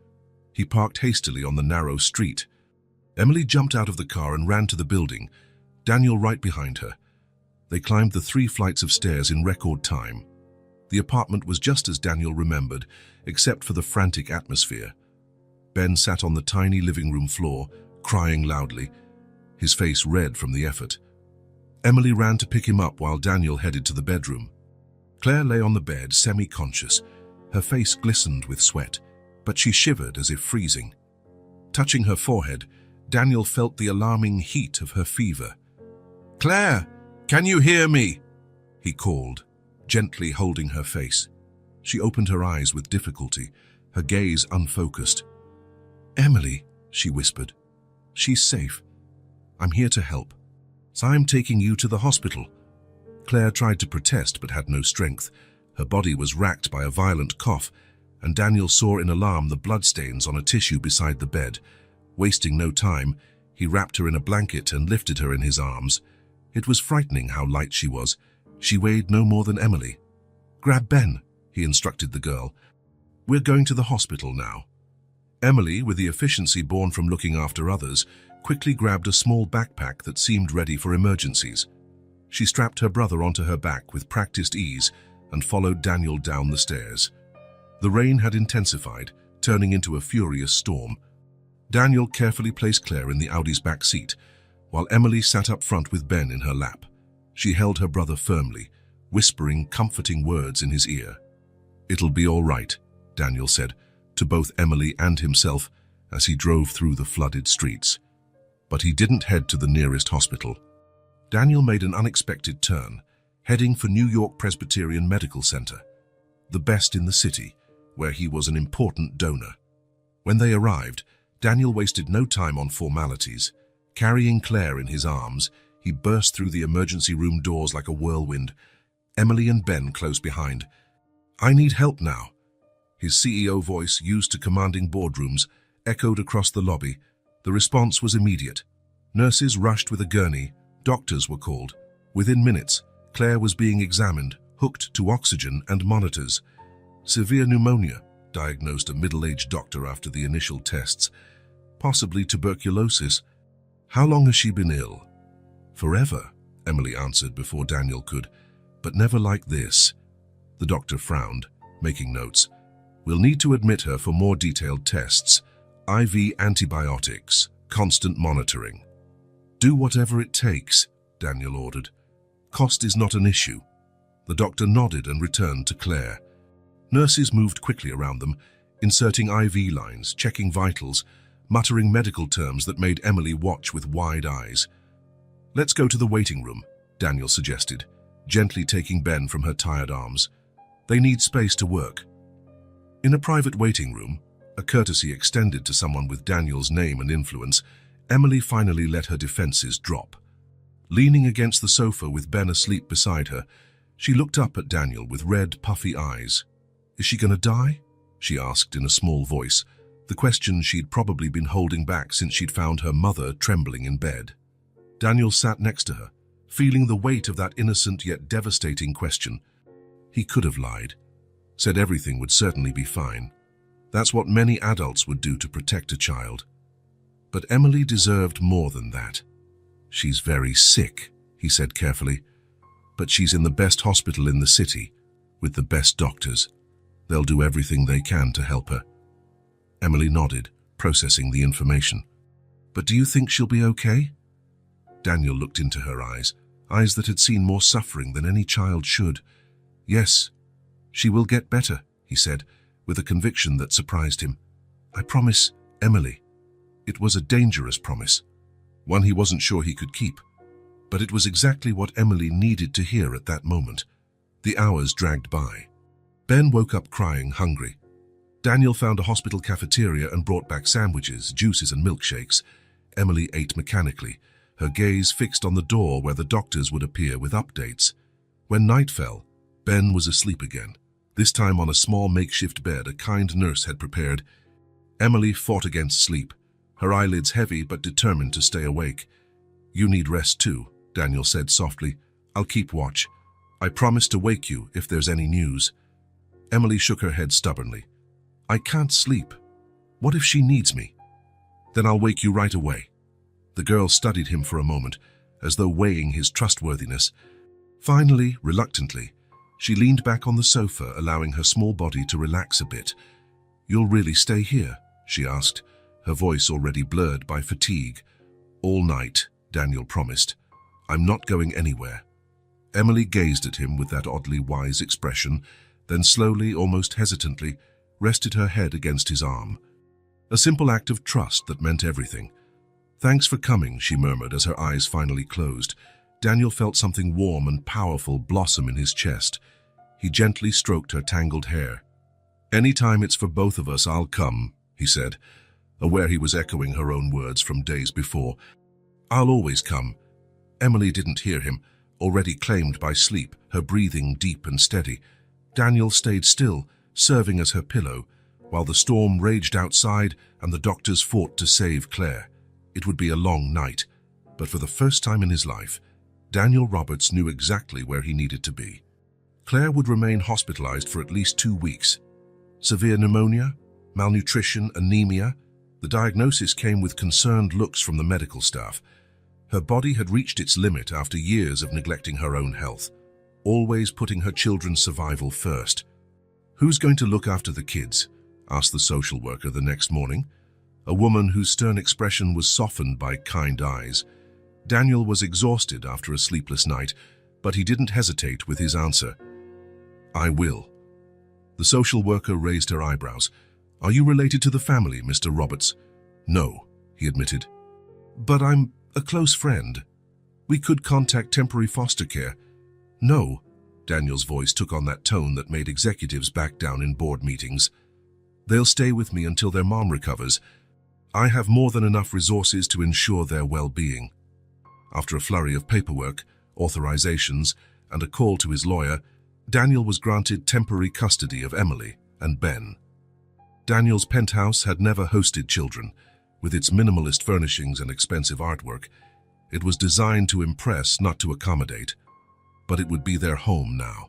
he parked hastily on the narrow street. Emily jumped out of the car and ran to the building, Daniel right behind her. They climbed the 3 flights of stairs in record time. The apartment was just as Daniel remembered, except for the frantic atmosphere. Ben sat on the tiny living room floor, crying loudly, his face red from the effort. Emily ran to pick him up while Daniel headed to the bedroom. Claire lay on the bed, semi-conscious. Her face glistened with sweat, but she shivered as if freezing. Touching her forehead, Daniel felt the alarming heat of her fever. "Claire, can you hear me?" he called, gently holding her face. She opened her eyes with difficulty, her gaze unfocused. "Emily," she whispered. "She's safe. I'm here to help. So I'm taking you to the hospital." Claire tried to protest but had no strength. Her body was racked by a violent cough, and Daniel saw in alarm the bloodstains on a tissue beside the bed. Wasting no time, he wrapped her in a blanket and lifted her in his arms. It was frightening how light she was. She weighed no more than Emily. "Grab Ben," he instructed the girl. "We're going to the hospital now." Emily, with the efficiency born from looking after others, quickly grabbed a small backpack that seemed ready for emergencies. She strapped her brother onto her back with practiced ease and followed Daniel down the stairs. The rain had intensified, turning into a furious storm. Daniel carefully placed Claire in the Audi's back seat, while Emily sat up front with Ben in her lap. She held her brother firmly, whispering comforting words in his ear. "It'll be all right," Daniel said, to both Emily and himself as he drove through the flooded streets. But he didn't head to the nearest hospital. Daniel made an unexpected turn, heading for New York Presbyterian Medical Center, the best in the city, where he was an important donor. When they arrived, Daniel wasted no time on formalities. Carrying Claire in his arms, he burst through the emergency room doors like a whirlwind, Emily and Ben close behind. "I need help now." His CEO voice, used to commanding boardrooms, echoed across the lobby. The response was immediate. Nurses rushed with a gurney. Doctors were called. Within minutes, Claire was being examined, hooked to oxygen and monitors. "Severe pneumonia," diagnosed a middle-aged doctor after the initial tests. "Possibly tuberculosis." "How long has she been ill?" "Forever," Emily answered before Daniel could. "But never like this." The doctor frowned, making notes. "We'll need to admit her for more detailed tests. IV antibiotics," constant monitoring. Do whatever it takes, Daniel ordered. Cost is not an issue. The doctor nodded and returned to Claire. Nurses moved quickly around them, inserting IV lines, checking vitals, muttering medical terms that made Emily watch with wide eyes. Let's go to the waiting room, Daniel suggested, gently taking Ben from her tired arms. They need space to work. In a private waiting room, a courtesy extended to someone with Daniel's name and influence, Emily finally let her defenses drop. Leaning against the sofa with Ben asleep beside her, she looked up at Daniel with red, puffy eyes. Is she gonna die? She asked in a small voice, the question she'd probably been holding back since she'd found her mother trembling in bed. Daniel sat next to her, feeling the weight of that innocent yet devastating question. He could have lied, said everything would certainly be fine. That's what many adults would do to protect a child. But Emily deserved more than that. She's very sick, he said carefully, but she's in the best hospital in the city, with the best doctors. They'll do everything they can to help her. Emily nodded, processing the information. But do you think she'll be okay? Daniel looked into her eyes that had seen more suffering than any child should. Yes, she will get better, he said, with a conviction that surprised him. I promise, Emily. It was a dangerous promise, one he wasn't sure he could keep. But it was exactly what Emily needed to hear at that moment. The hours dragged by. Ben woke up crying, hungry. Daniel found a hospital cafeteria and brought back sandwiches, juices and milkshakes. Emily ate mechanically, her gaze fixed on the door where the doctors would appear with updates. When night fell, Ben was asleep again, this time on a small makeshift bed a kind nurse had prepared. Emily fought against sleep, her eyelids heavy but determined to stay awake. You need rest too, Daniel said softly. I'll keep watch. I promise to wake you if there's any news. Emily shook her head stubbornly. I can't sleep. What if she needs me? Then I'll wake you right away. The girl studied him for a moment, as though weighing his trustworthiness. Finally, reluctantly, she leaned back on the sofa, allowing her small body to relax a bit. You'll really stay here? She asked, her voice already blurred by fatigue. All night, Daniel promised. I'm not going anywhere. Emily gazed at him with that oddly wise expression, then slowly, almost hesitantly, rested her head against his arm. A simple act of trust that meant everything. Thanks for coming, she murmured as her eyes finally closed. Daniel felt something warm and powerful blossom in his chest. He gently stroked her tangled hair. Anytime it's for both of us, I'll come, he said, aware he was echoing her own words from days before. I'll always come. Emily didn't hear him, already claimed by sleep, her breathing deep and steady. Daniel stayed still, serving as her pillow, while the storm raged outside and the doctors fought to save Claire. It would be a long night, but for the first time in his life, Daniel Roberts knew exactly where he needed to be. Claire would remain hospitalized for at least 2 weeks. Severe pneumonia, malnutrition, anemia. The diagnosis came with concerned looks from the medical staff. Her body had reached its limit after years of neglecting her own health, always putting her children's survival first. Who's going to look after the kids? Asked the social worker the next morning, a woman whose stern expression was softened by kind eyes. Daniel was exhausted after a sleepless night, but he didn't hesitate with his answer. I will. The social worker raised her eyebrows. Are you related to the family, Mr. Roberts? No, he admitted. But I'm a close friend. We could contact temporary foster care. No, Daniel's voice took on that tone that made executives back down in board meetings. They'll stay with me until their mom recovers. I have more than enough resources to ensure their well-being. After a flurry of paperwork, authorizations, and a call to his lawyer, Daniel was granted temporary custody of Emily and Ben. Daniel's penthouse had never hosted children. With its minimalist furnishings and expensive artwork, it was designed to impress, not to accommodate. But it would be their home now.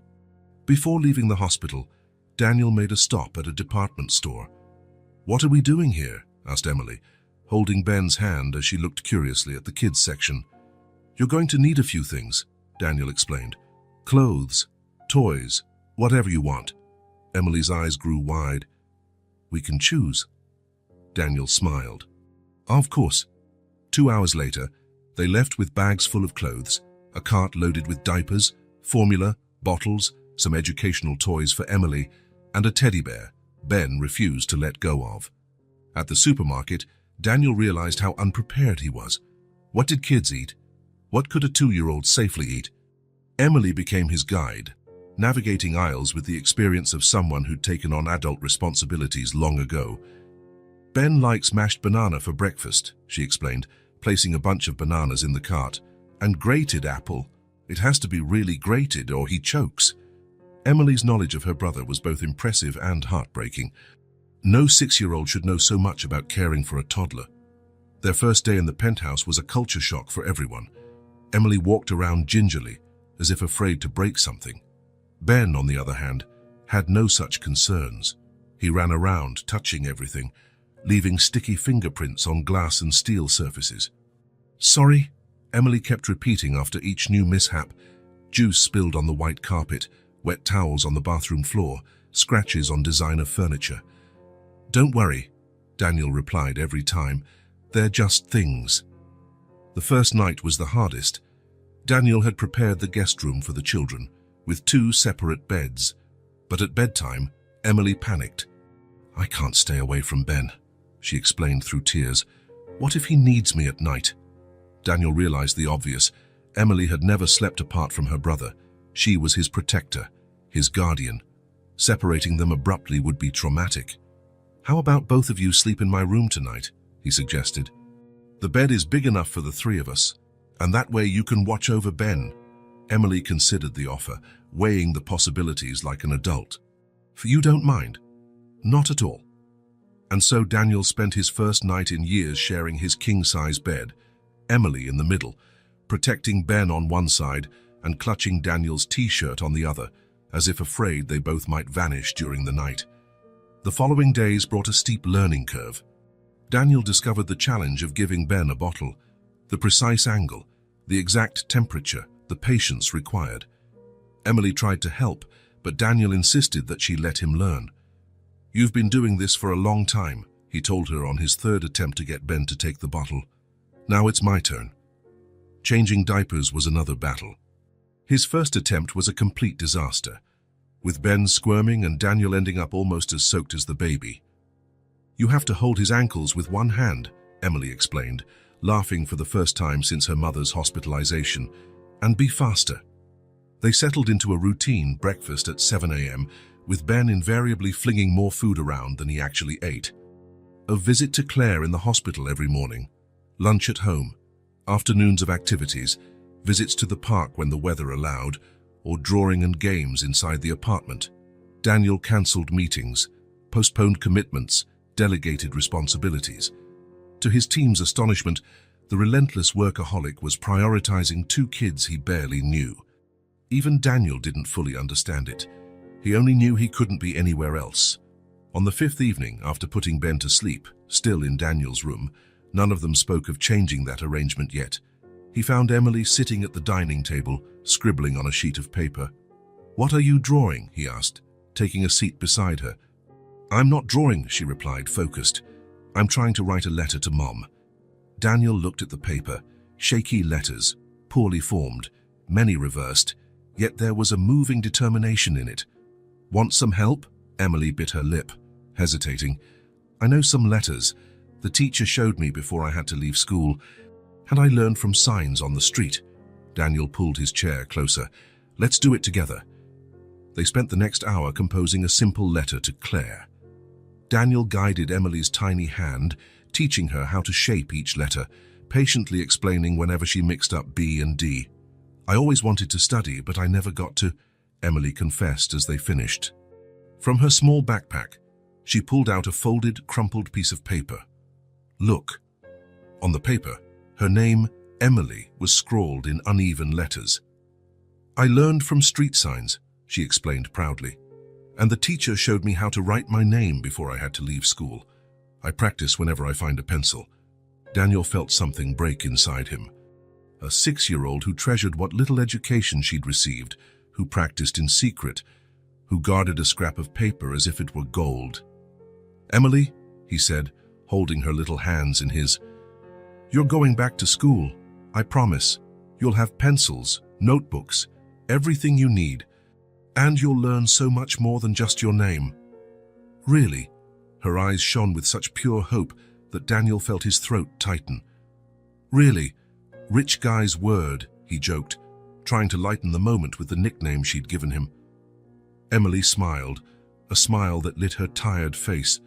Before leaving the hospital, Daniel made a stop at a department store. What are we doing here? Asked Emily, holding Ben's hand as she looked curiously at the kids' section. You're going to need a few things, Daniel explained. Clothes, toys, whatever you want. Emily's eyes grew wide. We can choose. Daniel smiled. Of course. 2 hours later, they left with bags full of clothes, a cart loaded with diapers, formula, bottles, some educational toys for Emily, and a teddy bear Ben refused to let go of. At the supermarket, Daniel realized how unprepared he was. What did kids eat? What could a 2-year-old safely eat? Emily became his guide, navigating aisles with the experience of someone who'd taken on adult responsibilities long ago. Ben likes mashed banana for breakfast, she explained, placing a bunch of bananas in the cart. And grated apple. It has to be really grated or he chokes. Emily's knowledge of her brother was both impressive and heartbreaking. No 6-year-old should know so much about caring for a toddler. Their first day in the penthouse was a culture shock for everyone. Emily walked around gingerly, as if afraid to break something. Ben, on the other hand, had no such concerns. He ran around, touching everything, leaving sticky fingerprints on glass and steel surfaces. "Sorry," Emily kept repeating after each new mishap. Juice spilled on the white carpet, wet towels on the bathroom floor, scratches on designer furniture. "Don't worry," Daniel replied every time. "They're just things." The first night was the hardest. Daniel had prepared the guest room for the children, with 2 separate beds. But at bedtime, Emily panicked. "I can't stay away from Ben," she explained through tears. "What if he needs me at night?" Daniel realized the obvious. Emily had never slept apart from her brother. She was his protector, his guardian. Separating them abruptly would be traumatic. "How about both of you sleep in my room tonight?" he suggested. "The bed is big enough for the 3 of us, and that way you can watch over Ben." Emily considered the offer, weighing the possibilities like an adult. "For you don't mind?" "Not at all." And so Daniel spent his first night in years sharing his king-size bed, Emily in the middle, protecting Ben on one side and clutching Daniel's t-shirt on the other, as if afraid they both might vanish during the night. The following days brought a steep learning curve. Daniel discovered the challenge of giving Ben a bottle, the precise angle, the exact temperature, the patience required. Emily tried to help, but Daniel insisted that she let him learn. "You've been doing this for a long time," he told her on his 3rd attempt to get Ben to take the bottle. "Now it's my turn." Changing diapers was another battle. His first attempt was a complete disaster, with Ben squirming and Daniel ending up almost as soaked as the baby. "You have to hold his ankles with one hand," Emily explained, laughing for the first time since her mother's hospitalization, "and be faster." They settled into a routine breakfast at 7 a.m., with Ben invariably flinging more food around than he actually ate. A visit to Claire in the hospital every morning, lunch at home, afternoons of activities, visits to the park when the weather allowed, or drawing and games inside the apartment. Daniel cancelled meetings, postponed commitments, delegated responsibilities. To his team's astonishment, the relentless workaholic was prioritizing 2 kids he barely knew. Even Daniel didn't fully understand it. He only knew he couldn't be anywhere else. On the 5th evening, after putting Ben to sleep, still in Daniel's room, none of them spoke of changing that arrangement yet. He found Emily sitting at the dining table, scribbling on a sheet of paper. "What are you drawing?" he asked, taking a seat beside her. "I'm not drawing," she replied, focused. "I'm trying to write a letter to Mom." Daniel looked at the paper, shaky letters, poorly formed, many reversed, yet there was a moving determination in it. "Want some help?" Emily bit her lip, hesitating. "I know some letters. The teacher showed me before I had to leave school, and I learned from signs on the street." Daniel pulled his chair closer. "Let's do it together." They spent the next hour composing a simple letter to Claire. Daniel guided Emily's tiny hand, teaching her how to shape each letter, patiently explaining whenever she mixed up B and D. "I always wanted to study, but I never got to," Emily confessed as they finished. From her small backpack, she pulled out a folded, crumpled piece of paper. "Look." On the paper, her name, Emily, was scrawled in uneven letters. "I learned from street signs," she explained proudly. "And the teacher showed me how to write my name before I had to leave school. I practice whenever I find a pencil." Daniel felt something break inside him. A 6-year-old who treasured what little education she'd received, who practiced in secret, who guarded a scrap of paper as if it were gold. "Emily," he said, holding her little hands in his, You're going back to school, I promise. You'll have pencils, notebooks, everything you need, and you'll learn so much more than just your name. Really? Her eyes shone with such pure hope that Daniel felt his throat tighten. Really? Rich guy's word, he joked, trying to lighten the moment with the nickname she'd given him. Emily smiled, a smile that lit her tired face.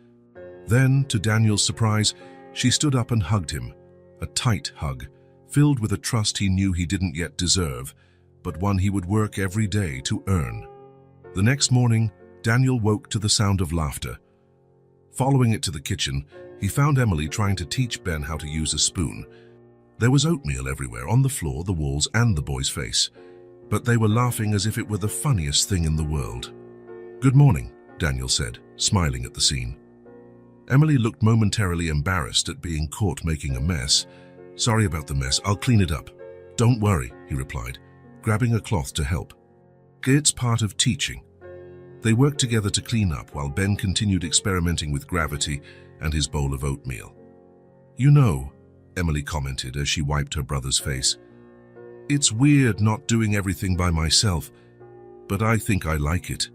Then, to Daniel's surprise, she stood up and hugged him, a tight hug, filled with a trust he knew he didn't yet deserve, but one he would work every day to earn. The next morning, Daniel woke to the sound of laughter. Following it to the kitchen, he found Emily trying to teach Ben how to use a spoon. There was oatmeal everywhere, on the floor, the walls, and the boy's face. But they were laughing as if it were the funniest thing in the world. "Good morning," Daniel said, smiling at the scene. Emily looked momentarily embarrassed at being caught making a mess. "Sorry about the mess, I'll clean it up." "Don't worry," he replied, grabbing a cloth to help. "It's part of teaching." They worked together to clean up while Ben continued experimenting with gravity and his bowl of oatmeal. "You know," Emily commented as she wiped her brother's face, "it's weird not doing everything by myself, but I think I like it."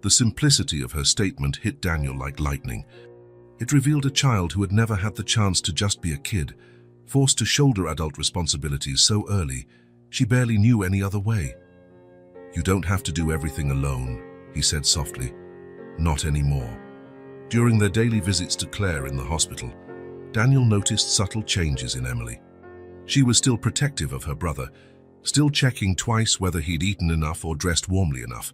The simplicity of her statement hit Daniel like lightning. It revealed a child who had never had the chance to just be a kid, forced to shoulder adult responsibilities so early, she barely knew any other way. "You don't have to do everything alone," he said softly. "Not anymore." During their daily visits to Claire in the hospital, Daniel noticed subtle changes in Emily. She was still protective of her brother, still checking twice whether he'd eaten enough or dressed warmly enough.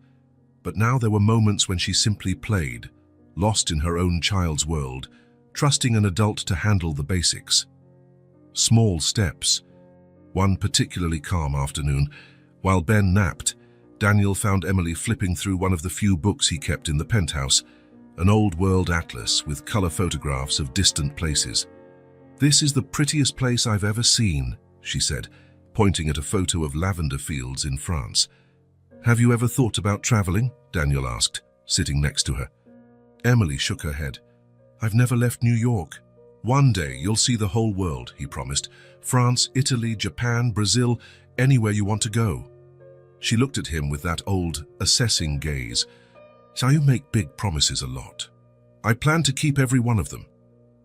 But now there were moments when she simply played, lost in her own child's world, trusting an adult to handle the basics. Small steps. One particularly calm afternoon, while Ben napped, Daniel found Emily flipping through one of the few books he kept in the penthouse, an old world atlas with color photographs of distant places. "This is the prettiest place I've ever seen," she said, pointing at a photo of lavender fields in France. "Have you ever thought about traveling?" Daniel asked, sitting next to her. Emily shook her head. "I've never left New York." "One day you'll see the whole world," he promised. "France, Italy, Japan, Brazil, anywhere you want to go." She looked at him with that old, assessing gaze. "So you make big promises a lot." "I plan to keep every one of them."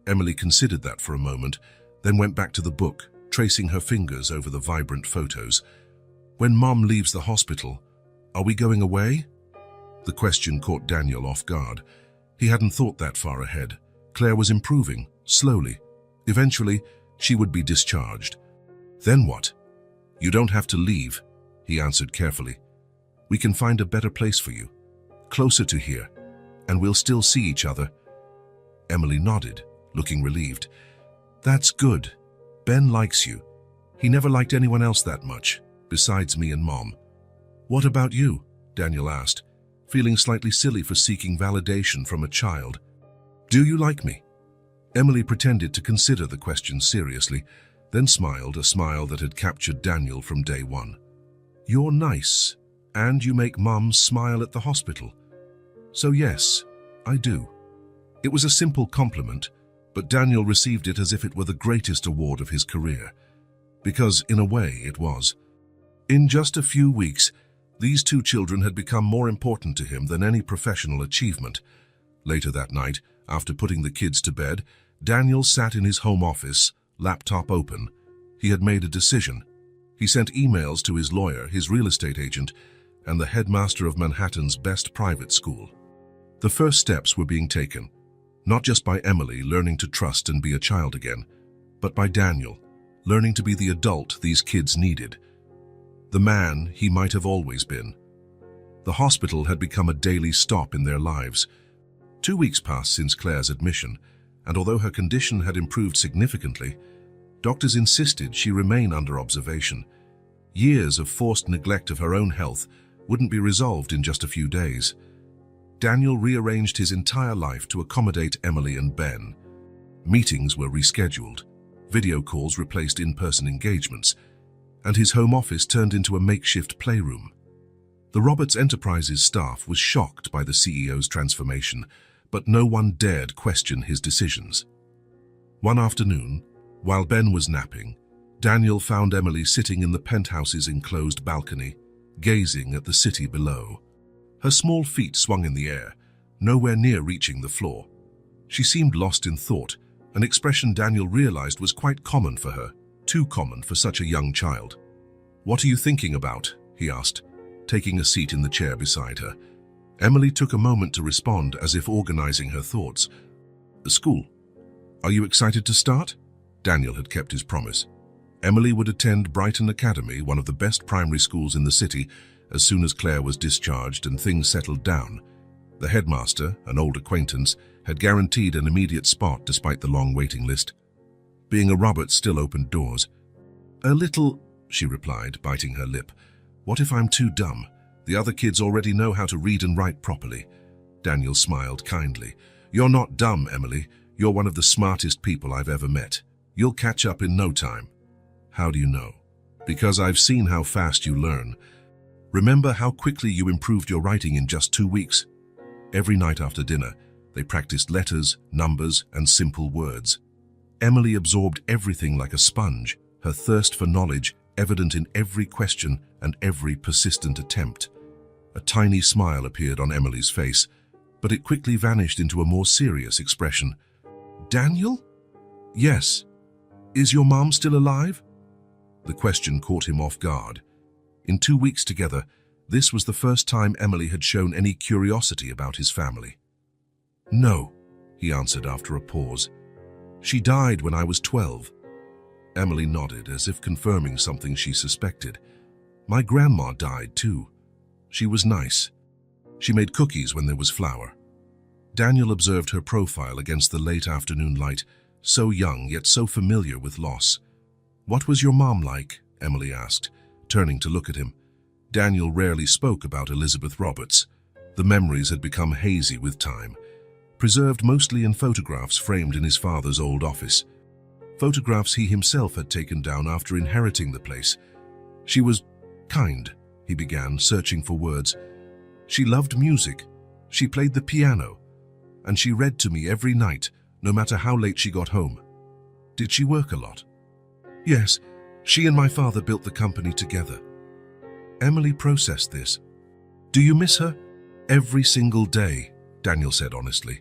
Emily considered that for a moment, then went back to the book, tracing her fingers over the vibrant photos. "When Mom leaves the hospital, are we going away?" The question caught Daniel off guard. He hadn't thought that far ahead. Claire was improving, slowly. Eventually, she would be discharged. "Then what?" "You don't have to leave," he answered carefully. "We can find a better place for you, closer to here, and we'll still see each other." Emily nodded, looking relieved. "That's good. Ben likes you. He never liked anyone else that much, besides me and Mom." "What about you?" Daniel asked, feeling slightly silly for seeking validation from a child. "Do you like me?" Emily pretended to consider the question seriously, then smiled, a smile that had captured Daniel from day one. "You're nice, and you make Mum smile at the hospital. So yes, I do." It was a simple compliment, but Daniel received it as if it were the greatest award of his career. Because, in a way, it was. In just a few weeks, these two children had become more important to him than any professional achievement. Later that night, after putting the kids to bed, Daniel sat in his home office, laptop open. He had made a decision. He sent emails to his lawyer, his real estate agent, and the headmaster of Manhattan's best private school. The first steps were being taken, not just by Emily learning to trust and be a child again, but by Daniel, learning to be the adult these kids needed. The man he might have always been. The hospital had become a daily stop in their lives. 2 weeks passed since Claire's admission, and although her condition had improved significantly, doctors insisted she remain under observation. Years of forced neglect of her own health wouldn't be resolved in just a few days. Daniel rearranged his entire life to accommodate Emily and Ben. Meetings were rescheduled, video calls replaced in-person engagements, and his home office turned into a makeshift playroom. The Roberts Enterprises staff was shocked by the CEO's transformation, but no one dared question his decisions. One afternoon, While Ben was napping, Daniel found Emily sitting in the penthouse's enclosed balcony, gazing at the city below. Her small feet swung in the air, nowhere near reaching the floor. She seemed lost in thought, an expression Daniel realized was quite common for her, too common for such a young child. "What are you thinking about?" he asked, taking a seat in the chair beside her. Emily took a moment to respond, as if organizing her thoughts. "School. Are you excited to start?" Daniel had kept his promise. Emily would attend Brighton Academy, one of the best primary schools in the city, as soon as Claire was discharged and things settled down. The headmaster, an old acquaintance, had guaranteed an immediate spot despite the long waiting list. Being a Robert still opened doors. "A little," she replied, biting her lip. "What if I'm too dumb? The other kids already know how to read and write properly." Daniel smiled kindly. "You're not dumb, Emily. You're one of the smartest people I've ever met. You'll catch up in no time." "How do you know?" "Because I've seen how fast you learn. Remember how quickly you improved your writing in just 2 weeks? Every night after dinner, they practiced letters, numbers, and simple words. Emily absorbed everything like a sponge, her thirst for knowledge evident in every question and every persistent attempt. A tiny smile appeared on Emily's face, but it quickly vanished into a more serious expression. "Daniel?" "Yes. Is your mom still alive?" The question caught him off guard. In 2 weeks together, this was the first time Emily had shown any curiosity about his family. "No," he answered after a pause. "She died when I was 12. Emily nodded, as if confirming something she suspected. "My grandma died too. She was nice. She made cookies when there was flour." Daniel observed her profile against the late afternoon light, so young yet so familiar with loss. "What was your mom like?" Emily asked, turning to look at him. Daniel rarely spoke about Elizabeth Roberts. The memories had become hazy with time, preserved mostly in photographs framed in his father's old office. Photographs he himself had taken down after inheriting the place. "She was kind," he began, searching for words. "She loved music. She played the piano. And she read to me every night, no matter how late she got home." "Did she work a lot?" "Yes. She and my father built the company together." Emily processed this. "Do you miss her?" "Every single day," Daniel said honestly.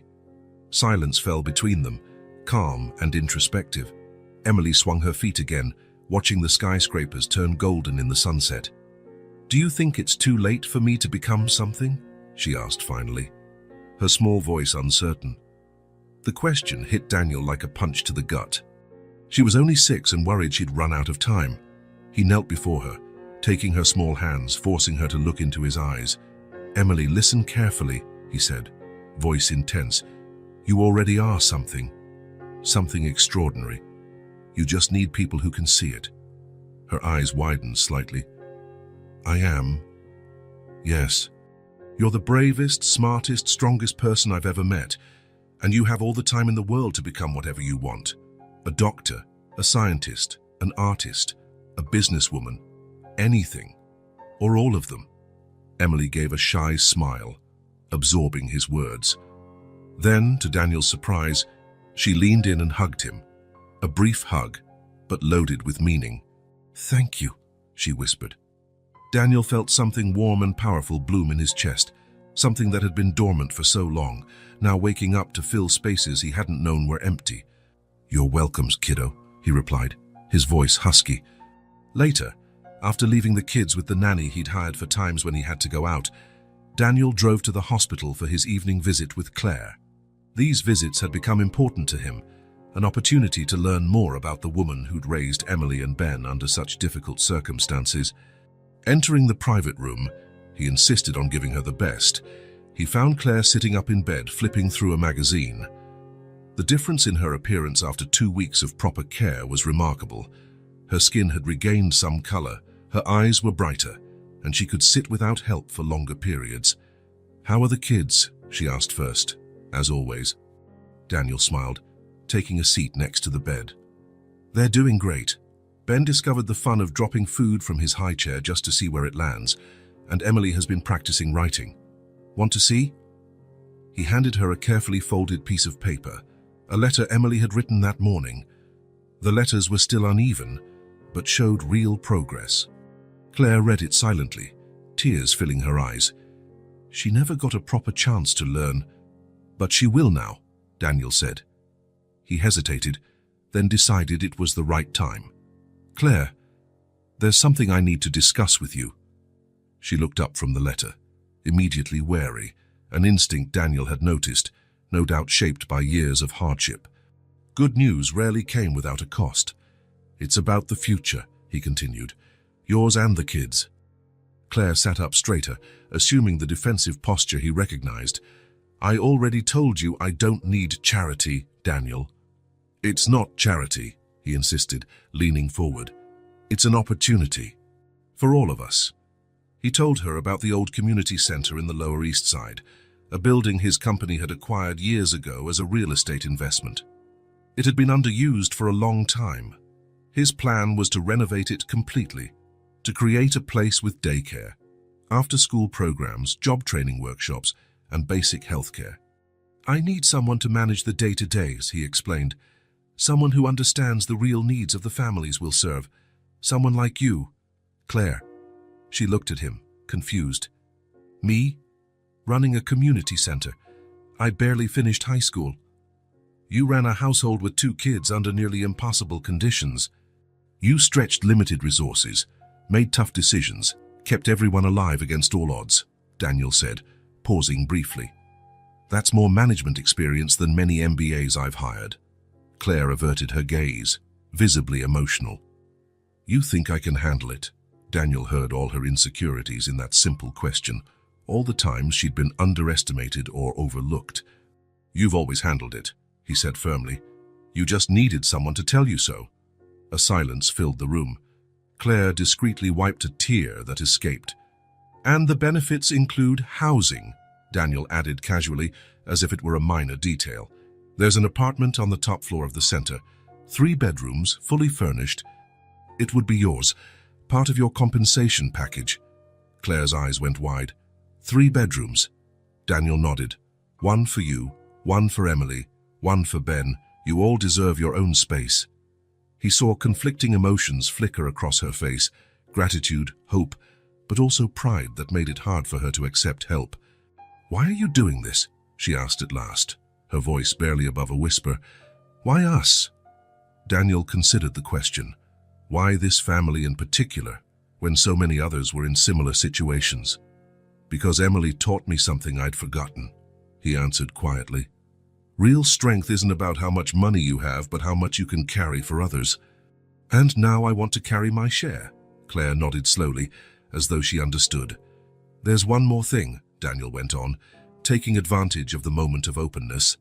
Silence fell between them, calm and introspective. Emily swung her feet again, watching the skyscrapers turn golden in the sunset. "Do you think it's too late for me to become something?" she asked finally, her small voice uncertain. The question hit Daniel like a punch to the gut. She was only 6 and worried she'd run out of time. He knelt before her, taking her small hands, forcing her to look into his eyes. "Emily, listen carefully," he said, voice intense. "You already are something. Something extraordinary. You just need people who can see it." Her eyes widened slightly. "I am. Yes. You're the bravest, smartest, strongest person I've ever met, and you have all the time in the world to become whatever you want. A doctor, a scientist, an artist, a businesswoman, anything, or all of them." Emily gave a shy smile, absorbing his words. Then, to Daniel's surprise, she leaned in and hugged him. A brief hug, but loaded with meaning. "Thank you," she whispered. Daniel felt something warm and powerful bloom in his chest, something that had been dormant for so long, now waking up to fill spaces he hadn't known were empty. "You're welcome, kiddo," he replied, his voice husky. Later, after leaving the kids with the nanny he'd hired for times when he had to go out, Daniel drove to the hospital for his evening visit with Claire. These visits had become important to him, an opportunity to learn more about the woman who'd raised Emily and Ben under such difficult circumstances. Entering the private room, he insisted on giving her the best. He found Claire sitting up in bed, flipping through a magazine. The difference in her appearance after 2 weeks of proper care was remarkable. Her skin had regained some color, her eyes were brighter, and she could sit without help for longer periods. "How are the kids?" she asked first, as always. Daniel smiled, taking a seat next to the bed. "They're doing great. Ben discovered the fun of dropping food from his high chair just to see where it lands, and Emily has been practicing writing. Want to see?" He handed her a carefully folded piece of paper, a letter Emily had written that morning. The letters were still uneven, but showed real progress. Claire read it silently, tears filling her eyes. She never got a proper chance to learn, but she will now, Daniel said. He hesitated, then decided it was the right time. Claire, there's something I need to discuss with you. She looked up from the letter, immediately wary, an instinct Daniel had noticed, no doubt shaped by years of hardship. Good news rarely came without a cost. It's about the future, he continued. Yours and the kids. Claire sat up straighter, assuming the defensive posture he recognized. I already told you I don't need charity, Daniel. It's not charity, he insisted, leaning forward. It's an opportunity. For all of us. He told her about the old community center in the Lower East Side, a building his company had acquired years ago as a real estate investment. It had been underused for a long time. His plan was to renovate it completely, to create a place with daycare, after-school programs, job training workshops, and basic healthcare. I need someone to manage the day-to-days, he explained. Someone who understands the real needs of the families we'll serve. Someone like you, Claire. She looked at him, confused. Me? Running a community center. I barely finished high school. You ran a household with 2 kids under nearly impossible conditions. You stretched limited resources, made tough decisions, kept everyone alive against all odds, Daniel said, pausing briefly. That's more management experience than many MBAs I've hired. Claire averted her gaze, visibly emotional. You think I can handle it? Daniel heard all her insecurities in that simple question, all the times she'd been underestimated or overlooked. You've always handled it, he said firmly. You just needed someone to tell you so. A silence filled the room. Claire discreetly wiped a tear that escaped. And the benefits include housing, Daniel added casually, as if it were a minor detail. There's an apartment on the top floor of the center, 3 bedrooms, fully furnished. It would be yours, part of your compensation package. Claire's eyes went wide. 3 bedrooms. Daniel nodded. 1 for you, 1 for Emily, 1 for Ben. You all deserve your own space. He saw conflicting emotions flicker across her face, gratitude, hope, but also pride that made it hard for her to accept help. Why are you doing this? She asked at last, her voice barely above a whisper. Why us? Daniel considered the question. Why this family in particular, when so many others were in similar situations? Because Emily taught me something I'd forgotten, he answered quietly. Real strength isn't about how much money you have, but how much you can carry for others. And now I want to carry my share, Claire nodded slowly, as though she understood. There's one more thing, Daniel went on, taking advantage of the moment of openness.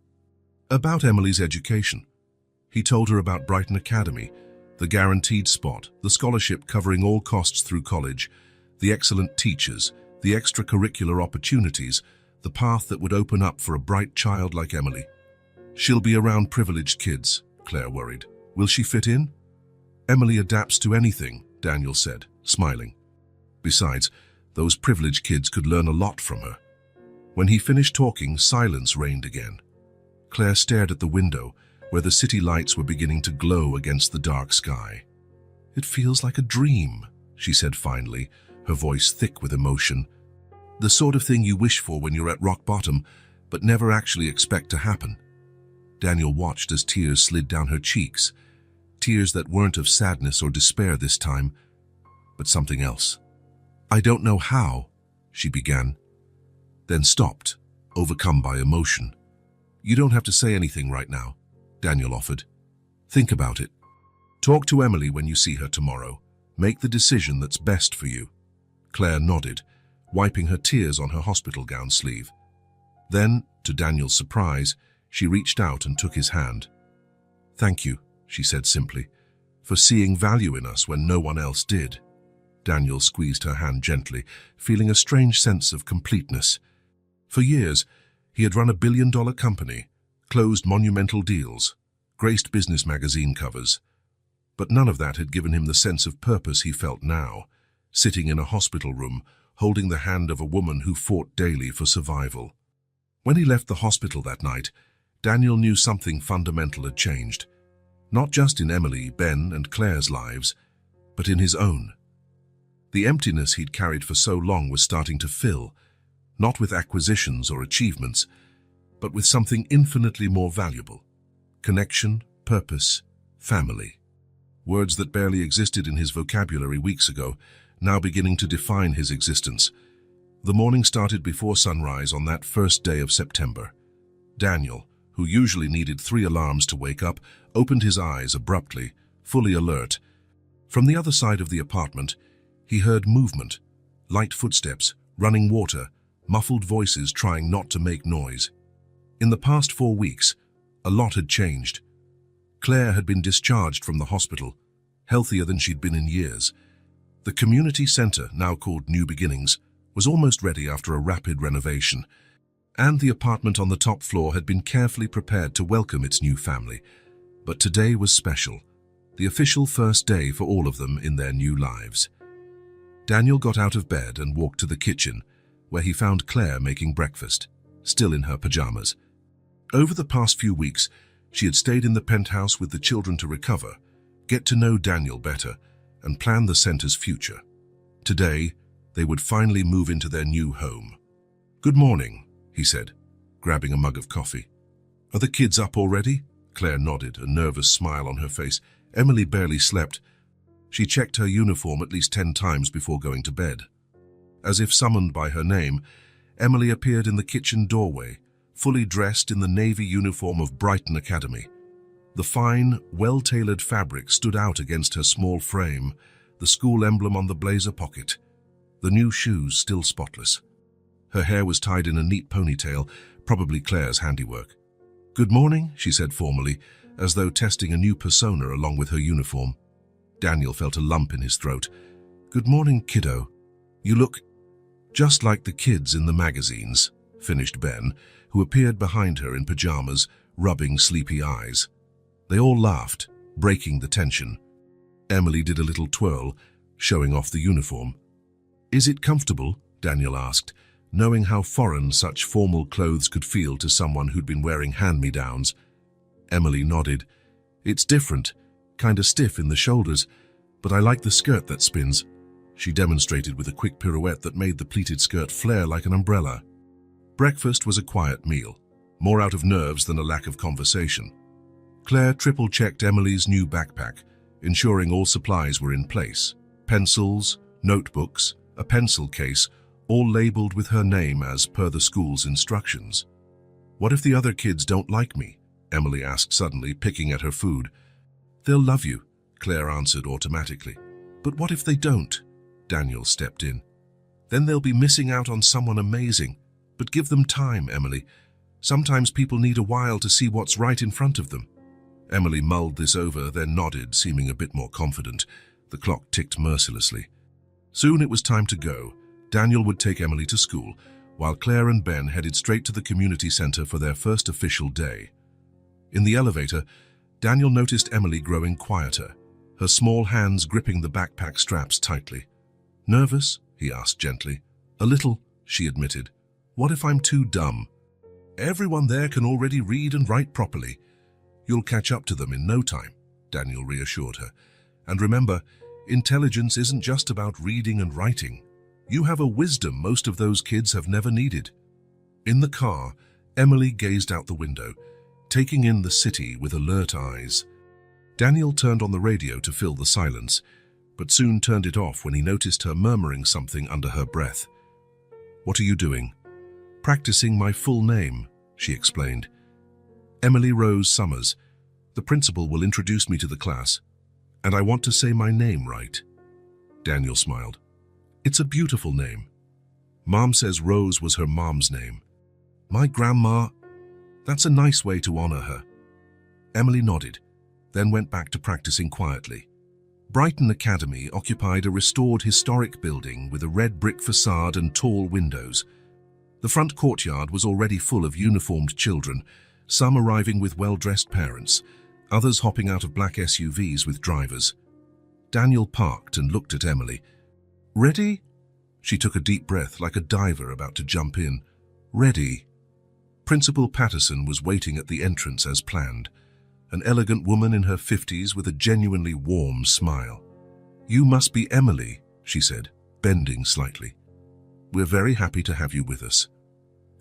About Emily's education. He told her about Brighton Academy, the guaranteed spot, the scholarship covering all costs through college, the excellent teachers, the extracurricular opportunities, the path that would open up for a bright child like Emily. She'll be around privileged kids, Claire worried. Will she fit in? Emily adapts to anything, Daniel said, smiling. Besides, those privileged kids could learn a lot from her. When he finished talking, silence reigned again. Claire stared at the window, where the city lights were beginning to glow against the dark sky. It feels like a dream, she said finally, her voice thick with emotion. The sort of thing you wish for when you're at rock bottom, but never actually expect to happen. Daniel watched as tears slid down her cheeks, tears that weren't of sadness or despair this time, but something else. I don't know how, she began, then stopped, overcome by emotion. You don't have to say anything right now, Daniel offered. Think about it. Talk to Emily when you see her tomorrow. Make the decision that's best for you. Claire nodded, wiping her tears on her hospital gown sleeve. Then, to Daniel's surprise, she reached out and took his hand. Thank you, she said simply, for seeing value in us when no one else did. Daniel squeezed her hand gently, feeling a strange sense of completeness. For years, he had run a billion-dollar company, closed monumental deals, graced business magazine covers. But none of that had given him the sense of purpose he felt now, sitting in a hospital room, holding the hand of a woman who fought daily for survival. When he left the hospital that night, Daniel knew something fundamental had changed. Not just in Emily, Ben, and Claire's lives, but in his own. The emptiness he'd carried for so long was starting to fill, not with acquisitions or achievements, but with something infinitely more valuable: connection, purpose, family. Words that barely existed in his vocabulary weeks ago, now beginning to define his existence. The morning started before sunrise on that first day of September. Daniel, who usually needed 3 alarms to wake up, opened his eyes abruptly, fully alert. From the other side of the apartment, he heard movement, light footsteps, running water, muffled voices trying not to make noise. In the past 4 weeks, a lot had changed. Claire had been discharged from the hospital, healthier than she'd been in years. The community centre, now called New Beginnings, was almost ready after a rapid renovation, and the apartment on the top floor had been carefully prepared to welcome its new family. But today was special, the official first day for all of them in their new lives. Daniel got out of bed and walked to the kitchen, where he found Claire making breakfast, still in her pajamas. Over the past few weeks, she had stayed in the penthouse with the children to recover, get to know Daniel better, and plan the centre's future. Today, they would finally move into their new home. "Good morning," he said, grabbing a mug of coffee. "Are the kids up already?" Claire nodded, a nervous smile on her face. Emily barely slept. She checked her uniform at least 10 times before going to bed. As if summoned by her name, Emily appeared in the kitchen doorway, fully dressed in the navy uniform of Brighton Academy. The fine, well-tailored fabric stood out against her small frame, the school emblem on the blazer pocket, the new shoes still spotless. Her hair was tied in a neat ponytail, probably Claire's handiwork. "Good morning," she said formally, as though testing a new persona along with her uniform. Daniel felt a lump in his throat. "Good morning, kiddo. You look just like the kids in the magazines," finished Ben, who appeared behind her in pajamas, rubbing sleepy eyes. They all laughed, breaking the tension. Emily did a little twirl, showing off the uniform. "Is it comfortable?" Daniel asked, knowing how foreign such formal clothes could feel to someone who'd been wearing hand-me-downs. Emily nodded. "It's different, kinda stiff in the shoulders, but I like the skirt that spins." She demonstrated with a quick pirouette that made the pleated skirt flare like an umbrella. Breakfast was a quiet meal, more out of nerves than a lack of conversation. Claire triple-checked Emily's new backpack, ensuring all supplies were in place. Pencils, notebooks, a pencil case, all labeled with her name as per the school's instructions. "What if the other kids don't like me?" Emily asked suddenly, picking at her food. "They'll love you," Claire answered automatically. "But what if they don't?" Daniel stepped in. "Then they'll be missing out on someone amazing. But give them time, Emily. Sometimes people need a while to see what's right in front of them." Emily mulled this over, then nodded, seeming a bit more confident. The clock ticked mercilessly. Soon it was time to go. Daniel would take Emily to school, while Claire and Ben headed straight to the community centre for their first official day. In the elevator, Daniel noticed Emily growing quieter, her small hands gripping the backpack straps tightly. "Nervous?" he asked gently. "A little," she admitted. "What if I'm too dumb?" "Everyone there can already read and write properly. You'll catch up to them in no time," Daniel reassured her. "And remember, intelligence isn't just about reading and writing. You have a wisdom most of those kids have never needed." In the car, Emily gazed out the window, taking in the city with alert eyes. Daniel turned on the radio to fill the silence, but soon turned it off when he noticed her murmuring something under her breath. "What are you doing?" "Practicing my full name," she explained. "Emily Rose Summers. The principal will introduce me to the class, and I want to say my name right." Daniel smiled. "It's a beautiful name. Mom says Rose was her mom's name. My grandma, that's a nice way to honor her." Emily nodded, then went back to practicing quietly. Brighton Academy occupied a restored historic building with a red brick facade and tall windows. The front courtyard was already full of uniformed children, some arriving with well-dressed parents, others hopping out of black SUVs with drivers. Daniel parked and looked at Emily. "Ready?" She took a deep breath like a diver about to jump in. "Ready." Principal Patterson was waiting at the entrance as planned. an elegant woman in her 50s with a genuinely warm smile. "You must be Emily," she said, bending slightly. "We're very happy to have you with us."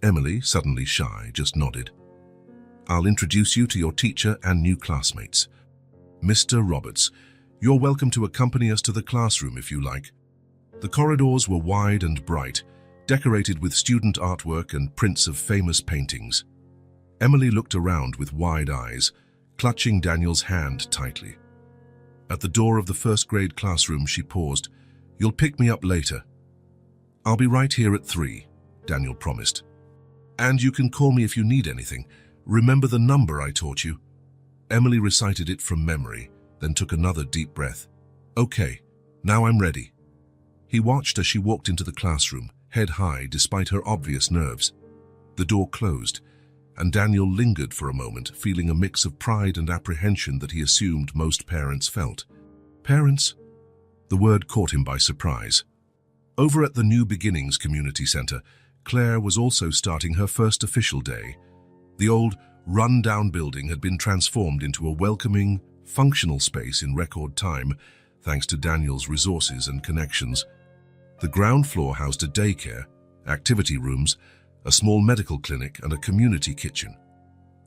Emily, suddenly shy, just nodded. "I'll introduce you to your teacher and new classmates. Mr. Roberts, you're welcome to accompany us to the classroom if you like." The corridors were wide and bright, decorated with student artwork and prints of famous paintings. Emily looked around with wide eyes, clutching Daniel's hand tightly. At the door of the first-grade classroom, she paused. "You'll pick me up later." "I'll be right here at 3, Daniel promised. "And you can call me if you need anything. Remember the number I taught you?" Emily recited it from memory, then took another deep breath. "Okay, now I'm ready." He watched as she walked into the classroom, head high despite her obvious nerves. The door closed, and Daniel lingered for a moment, feeling a mix of pride and apprehension that he assumed most parents felt. Parents? The word caught him by surprise. Over at the New Beginnings Community Center, Claire was also starting her first official day. The old, run-down building had been transformed into a welcoming, functional space in record time, thanks to Daniel's resources and connections. The ground floor housed a daycare, activity rooms, a small medical clinic, and a community kitchen.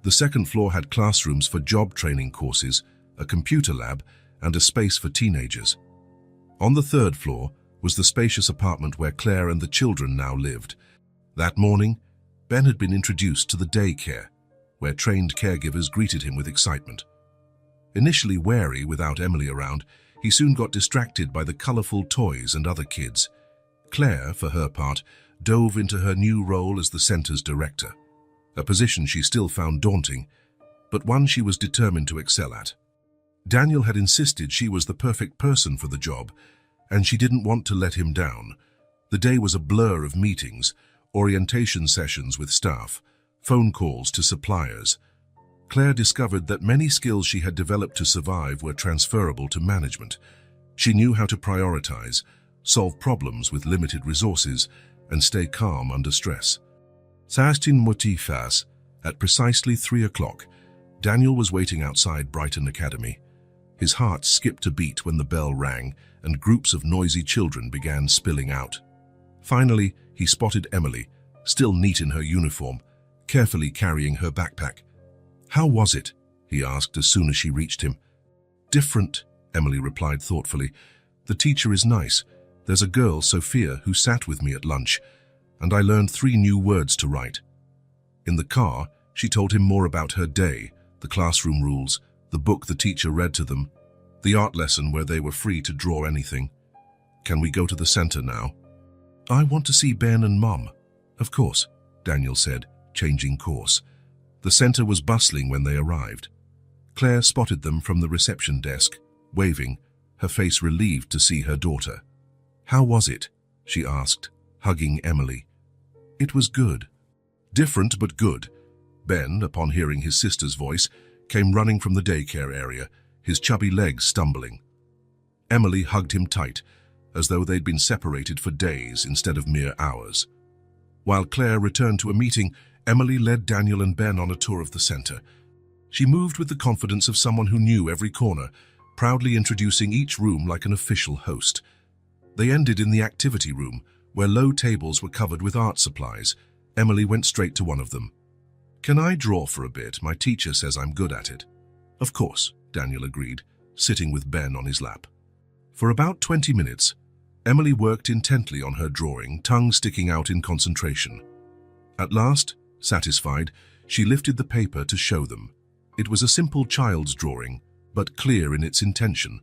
The second floor had classrooms for job training courses, a computer lab, and a space for teenagers. On the third floor was the spacious apartment where Claire and the children now lived. That morning, Ben had been introduced to the daycare, where trained caregivers greeted him with excitement. Initially wary without Emily around, he soon got distracted by the colorful toys and other kids. Claire, for her part, dove into her new role as the center's director, a position she still found daunting, but one she was determined to excel at. Daniel had insisted she was the perfect person for the job, and she didn't want to let him down. The day was a blur of meetings, orientation sessions with staff, phone calls to suppliers. Claire discovered that many skills she had developed to survive were transferable to management. She knew how to prioritize, solve problems with limited resources, and stay calm under stress. Sastin Motifas, at precisely 3 o'clock, Daniel was waiting outside Brighton Academy. His heart skipped a beat when the bell rang and groups of noisy children began spilling out. Finally, he spotted Emily, still neat in her uniform, carefully carrying her backpack. "How was it?" he asked as soon as she reached him. "Different," Emily replied thoughtfully. "The teacher is nice. There's a girl, Sophia, who sat with me at lunch, and I learned 3 new words to write." In the car, she told him more about her day, the classroom rules, the book the teacher read to them, the art lesson where they were free to draw anything. "Can we go to the center now?" "I want to see Ben and Mum." "Of course," Daniel said, changing course. The center was bustling when they arrived. Claire spotted them from the reception desk, waving, her face relieved to see her daughter. "How was it?" she asked, hugging Emily. "It was good." Different but good. Ben, upon hearing his sister's voice, came running from the daycare area, his chubby legs stumbling. Emily hugged him tight, as though they'd been separated for days instead of mere hours. While Claire returned to a meeting, Emily led Daniel and Ben on a tour of the center. She moved with the confidence of someone who knew every corner, proudly introducing each room like an official host. They ended in the activity room, where low tables were covered with art supplies. Emily went straight to one of them. "Can I draw for a bit? My teacher says I'm good at it." "Of course," Daniel agreed, sitting with Ben on his lap. For about 20 minutes, Emily worked intently on her drawing, tongue sticking out in concentration. At last, satisfied, she lifted the paper to show them. It was a simple child's drawing, but clear in its intention.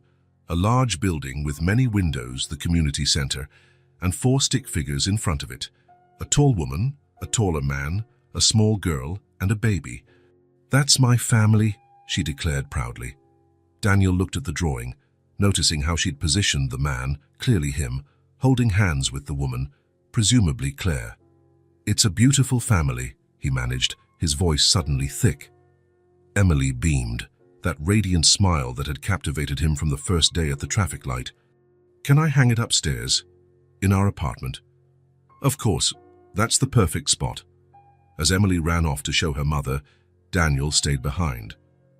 A large building with many windows, the community center, and 4 stick figures in front of it. A tall woman, a taller man, a small girl, and a baby. "That's my family," she declared proudly. Daniel looked at the drawing, noticing how she'd positioned the man, clearly him, holding hands with the woman, presumably Claire. "It's a beautiful family," he managed, his voice suddenly thick. Emily beamed, that radiant smile that had captivated him from the first day at the traffic light. "Can I hang it upstairs? In our apartment?" "Of course, that's the perfect spot." As Emily ran off to show her mother, Daniel stayed behind.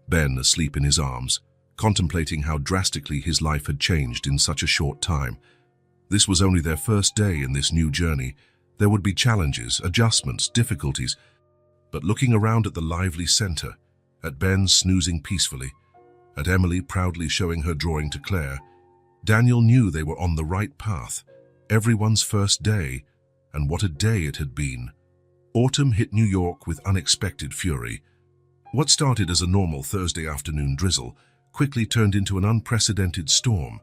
Ben asleep in his arms, contemplating how drastically his life had changed in such a short time. This was only their first day in this new journey. There would be challenges, adjustments, difficulties. But looking around at the lively center, at Ben snoozing peacefully, at Emily proudly showing her drawing to Claire, Daniel knew they were on the right path. Everyone's first day, and what a day it had been. Autumn hit New York with unexpected fury. What started as a normal Thursday afternoon drizzle quickly turned into an unprecedented storm.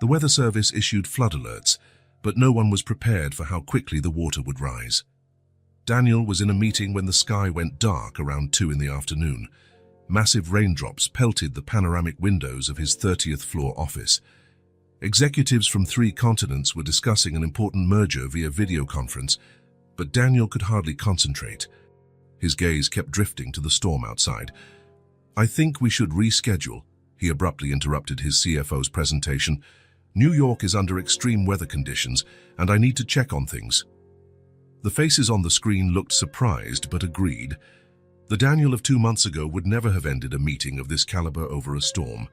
The weather service issued flood alerts, but no one was prepared for how quickly the water would rise. Daniel was in a meeting when the sky went dark around 2 in the afternoon. Massive raindrops pelted the panoramic windows of his 30th floor office. Executives from 3 continents were discussing an important merger via video conference, but Daniel could hardly concentrate. His gaze kept drifting to the storm outside. "I think we should reschedule," he abruptly interrupted his CFO's presentation. "New York is under extreme weather conditions, and I need to check on things." The faces on the screen looked surprised but agreed. The Daniel of 2 months ago would never have ended a meeting of this caliber over a storm.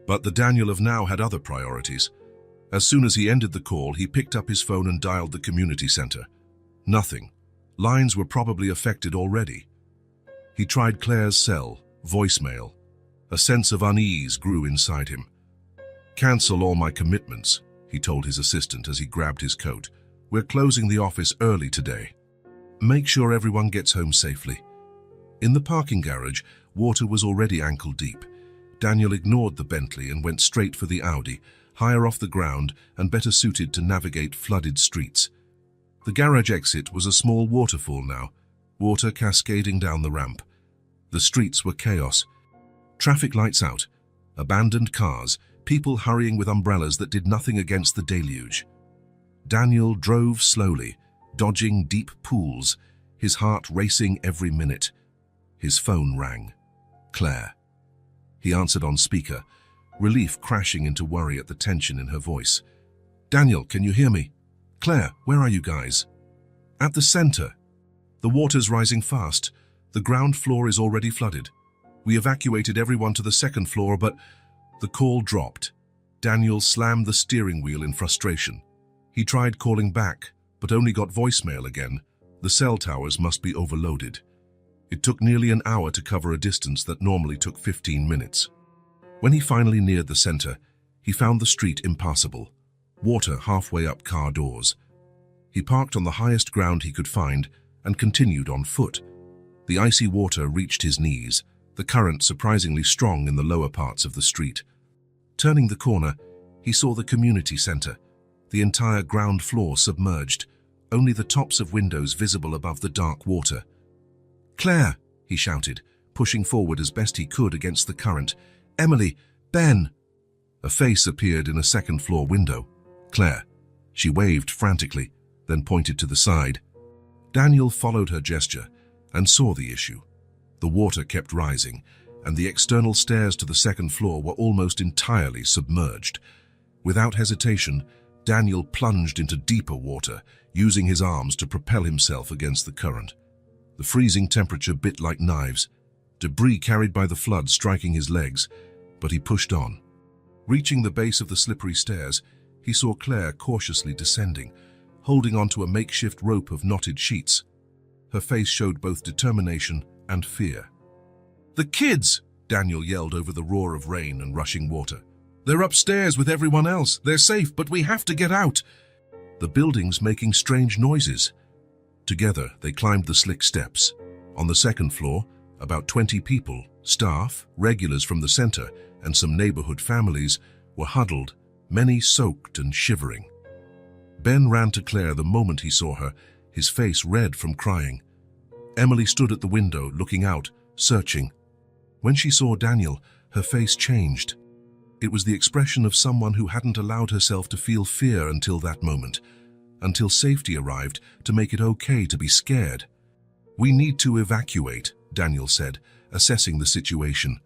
But the Daniel of now had other priorities. As soon as he ended the call, he picked up his phone and dialed the community center. Nothing. Lines were probably affected already. He tried Claire's cell, voicemail. A sense of unease grew inside him. "Cancel all my commitments," he told his assistant as he grabbed his coat. "We're closing the office early today. Make sure everyone gets home safely." In the parking garage, water was already ankle-deep. Daniel ignored the Bentley and went straight for the Audi, higher off the ground and better suited to navigate flooded streets. The garage exit was a small waterfall now, water cascading down the ramp. The streets were chaos. Traffic lights out, abandoned cars, people hurrying with umbrellas that did nothing against the deluge. Daniel drove slowly, dodging deep pools, his heart racing every minute. His phone rang. Claire. He answered on speaker, relief crashing into worry at the tension in her voice. "Daniel, can you hear me? Claire, where are you guys?" "At the center. The water's rising fast. The ground floor is already flooded. We evacuated everyone to the second floor, but..." The call dropped. Daniel slammed the steering wheel in frustration. He tried calling back, but only got voicemail again. The cell towers must be overloaded. It took nearly an hour to cover a distance that normally took 15 minutes. When he finally neared the center, he found the street impassable, water halfway up car doors. He parked on the highest ground he could find and continued on foot. The icy water reached his knees, the current surprisingly strong in the lower parts of the street. Turning the corner, he saw the community center, the entire ground floor submerged, only the tops of windows visible above the dark water. "Claire," he shouted, pushing forward as best he could against the current. "Emily, Ben." A face appeared in a second-floor window. "Claire." She waved frantically, then pointed to the side. Daniel followed her gesture and saw the issue. The water kept rising, and the external stairs to the second floor were almost entirely submerged. Without hesitation, Daniel plunged into deeper water, using his arms to propel himself against the current. The freezing temperature bit like knives, debris carried by the flood striking his legs, but he pushed on. Reaching the base of the slippery stairs, he saw Claire cautiously descending, holding onto a makeshift rope of knotted sheets. Her face showed both determination and fear. "The kids!" Daniel yelled over the roar of rain and rushing water. "They're upstairs with everyone else. They're safe, but we have to get out." The building's making strange noises. Together, they climbed the slick steps. On the second floor, about 20 people, staff, regulars from the center, and some neighborhood families, were huddled, many soaked and shivering. Ben ran to Claire the moment he saw her, his face red from crying. Emily stood at the window, looking out, searching. When she saw Daniel, her face changed. It was the expression of someone who hadn't allowed herself to feel fear until that moment, until safety arrived to make it okay to be scared. "We need to evacuate," Daniel said, assessing the situation.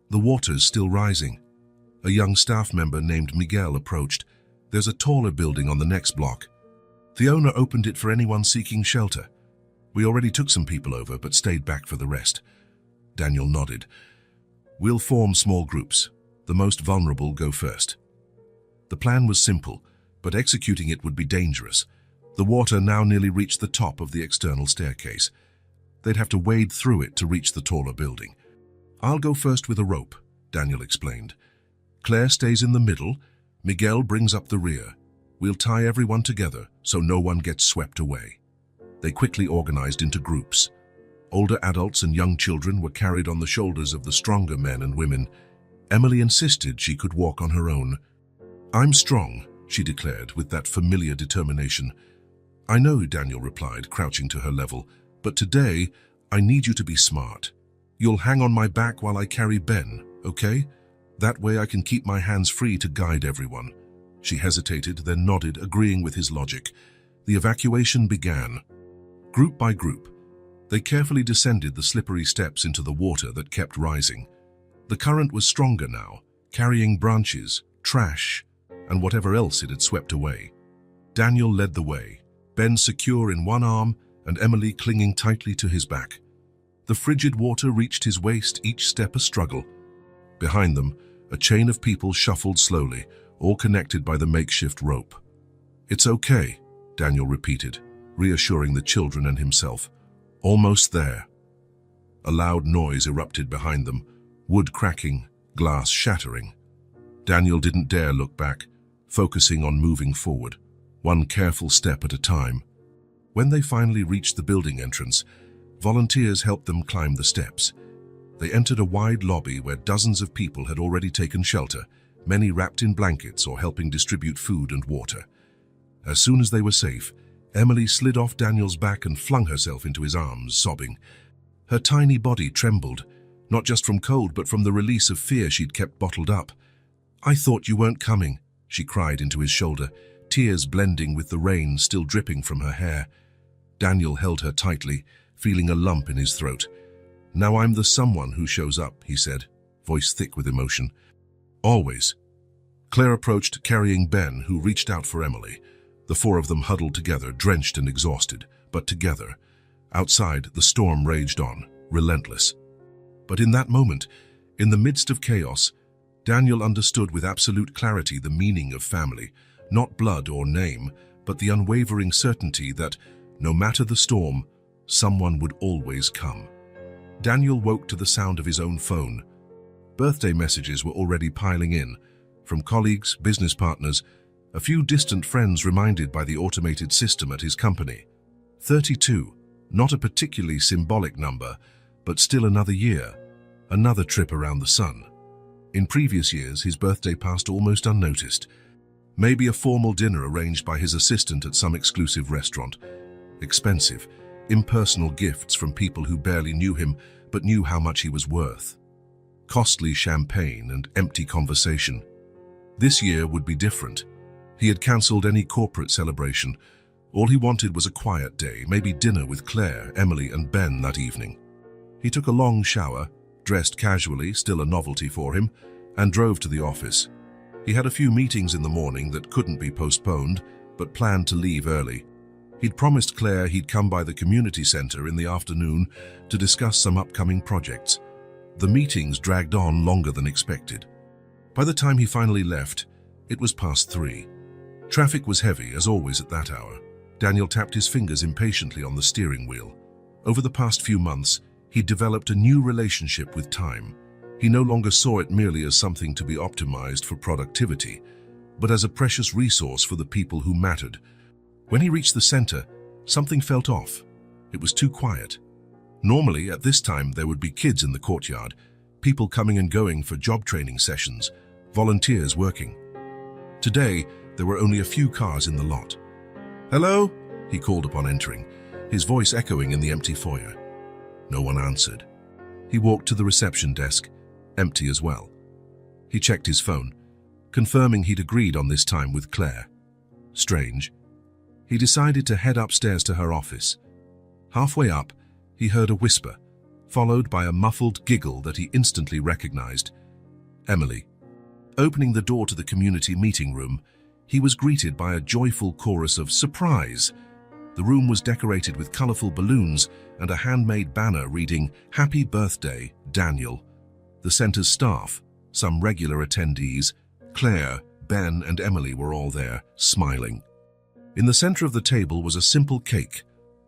"The water's still rising." A young staff member named Miguel approached. "There's a taller building on the next block. The owner opened it for anyone seeking shelter. We already took some people over, but stayed back for the rest." Daniel nodded. We'll form small groups. The most vulnerable go first. The plan was simple, but executing it would be dangerous. The water now nearly reached the top of the external staircase. They'd have to wade through it to reach the taller building. I'll go first with a rope, Daniel explained. Claire stays in the middle. Miguel brings up the rear. We'll tie everyone together so no one gets swept away. They quickly organized into groups. Older adults and young children were carried on the shoulders of the stronger men and women. Emily insisted she could walk on her own. "I'm strong," she declared with that familiar determination. "I know," Daniel replied, crouching to her level, "but today I need you to be smart. You'll hang on my back while I carry Ben, okay? That way I can keep my hands free to guide everyone." She hesitated, then nodded, agreeing with his logic. The evacuation began. Group by group, they carefully descended the slippery steps into the water that kept rising. The current was stronger now, carrying branches, trash, and whatever else it had swept away. Daniel led the way, Ben secure in one arm and Emily clinging tightly to his back. The frigid water reached his waist, each step a struggle. Behind them, a chain of people shuffled slowly, all connected by the makeshift rope. "It's okay," Daniel repeated, reassuring the children and himself. "Almost there." A loud noise erupted behind them, wood cracking, glass shattering. Daniel didn't dare look back, focusing on moving forward, one careful step at a time. When they finally reached the building entrance, volunteers helped them climb the steps. They entered a wide lobby where dozens of people had already taken shelter, many wrapped in blankets or helping distribute food and water. As soon as they were safe, Emily slid off Daniel's back and flung herself into his arms, sobbing. Her tiny body trembled, not just from cold but from the release of fear she'd kept bottled up. "I thought you weren't coming," she cried into his shoulder, tears blending with the rain still dripping from her hair. Daniel held her tightly, feeling a lump in his throat. "Now I'm the someone who shows up," he said, voice thick with emotion. "Always." Claire approached, carrying Ben, who reached out for Emily. The four of them huddled together, drenched and exhausted, but together. Outside, the storm raged on, relentless. But in that moment, in the midst of chaos, Daniel understood with absolute clarity the meaning of family, not blood or name, but the unwavering certainty that, no matter the storm, someone would always come. Daniel woke to the sound of his own phone. Birthday messages were already piling in, from colleagues, business partners, a few distant friends reminded by the automated system at his company. 32, not a particularly symbolic number, but still another year, another trip around the sun. In previous years, his birthday passed almost unnoticed. Maybe a formal dinner arranged by his assistant at some exclusive restaurant. Expensive, impersonal gifts from people who barely knew him but knew how much he was worth. Costly champagne and empty conversation. This year would be different. He had cancelled any corporate celebration. All he wanted was a quiet day, maybe dinner with Claire, Emily, and Ben that evening. He took a long shower, dressed casually, still a novelty for him, and drove to the office. He had a few meetings in the morning that couldn't be postponed, but planned to leave early. He'd promised Claire he'd come by the community center in the afternoon to discuss some upcoming projects. The meetings dragged on longer than expected. By the time he finally left, it was past 3. Traffic was heavy, as always at that hour. Daniel tapped his fingers impatiently on the steering wheel. Over the past few months, he'd developed a new relationship with time. He no longer saw it merely as something to be optimized for productivity, but as a precious resource for the people who mattered. When he reached the center, something felt off. It was too quiet. Normally, at this time, there would be kids in the courtyard, people coming and going for job training sessions, volunteers working. Today, there were only a few cars in the lot. "Hello?" he called upon entering, his voice echoing in the empty foyer. No one answered. He walked to the reception desk, empty as well. He checked his phone, confirming he'd agreed on this time with Claire. Strange. He decided to head upstairs to her office. Halfway up, he heard a whisper, followed by a muffled giggle that he instantly recognized. Emily. Opening the door to the community meeting room, he was greeted by a joyful chorus of surprise. The room was decorated with colorful balloons and a handmade banner reading, "Happy Birthday, Daniel." The center's staff, some regular attendees, Claire, Ben, and Emily were all there, smiling. In the center of the table was a simple cake,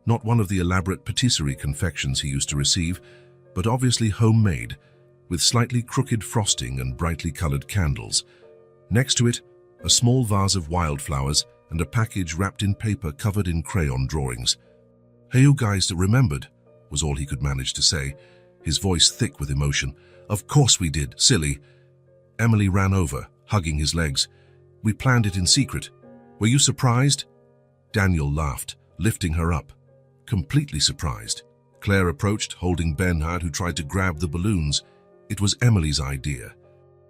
not one of the elaborate patisserie confections he used to receive, but obviously homemade, with slightly crooked frosting and brightly colored candles. Next to it, a small vase of wildflowers and a package wrapped in paper covered in crayon drawings. "Hey, you guys that remembered," was all he could manage to say, his voice thick with emotion. "Of course we did, silly." Emily ran over, hugging his legs. "We planned it in secret. Were you surprised?" Daniel laughed, lifting her up. Completely surprised. Claire approached, holding Bernhard, who tried to grab the balloons. It was Emily's idea.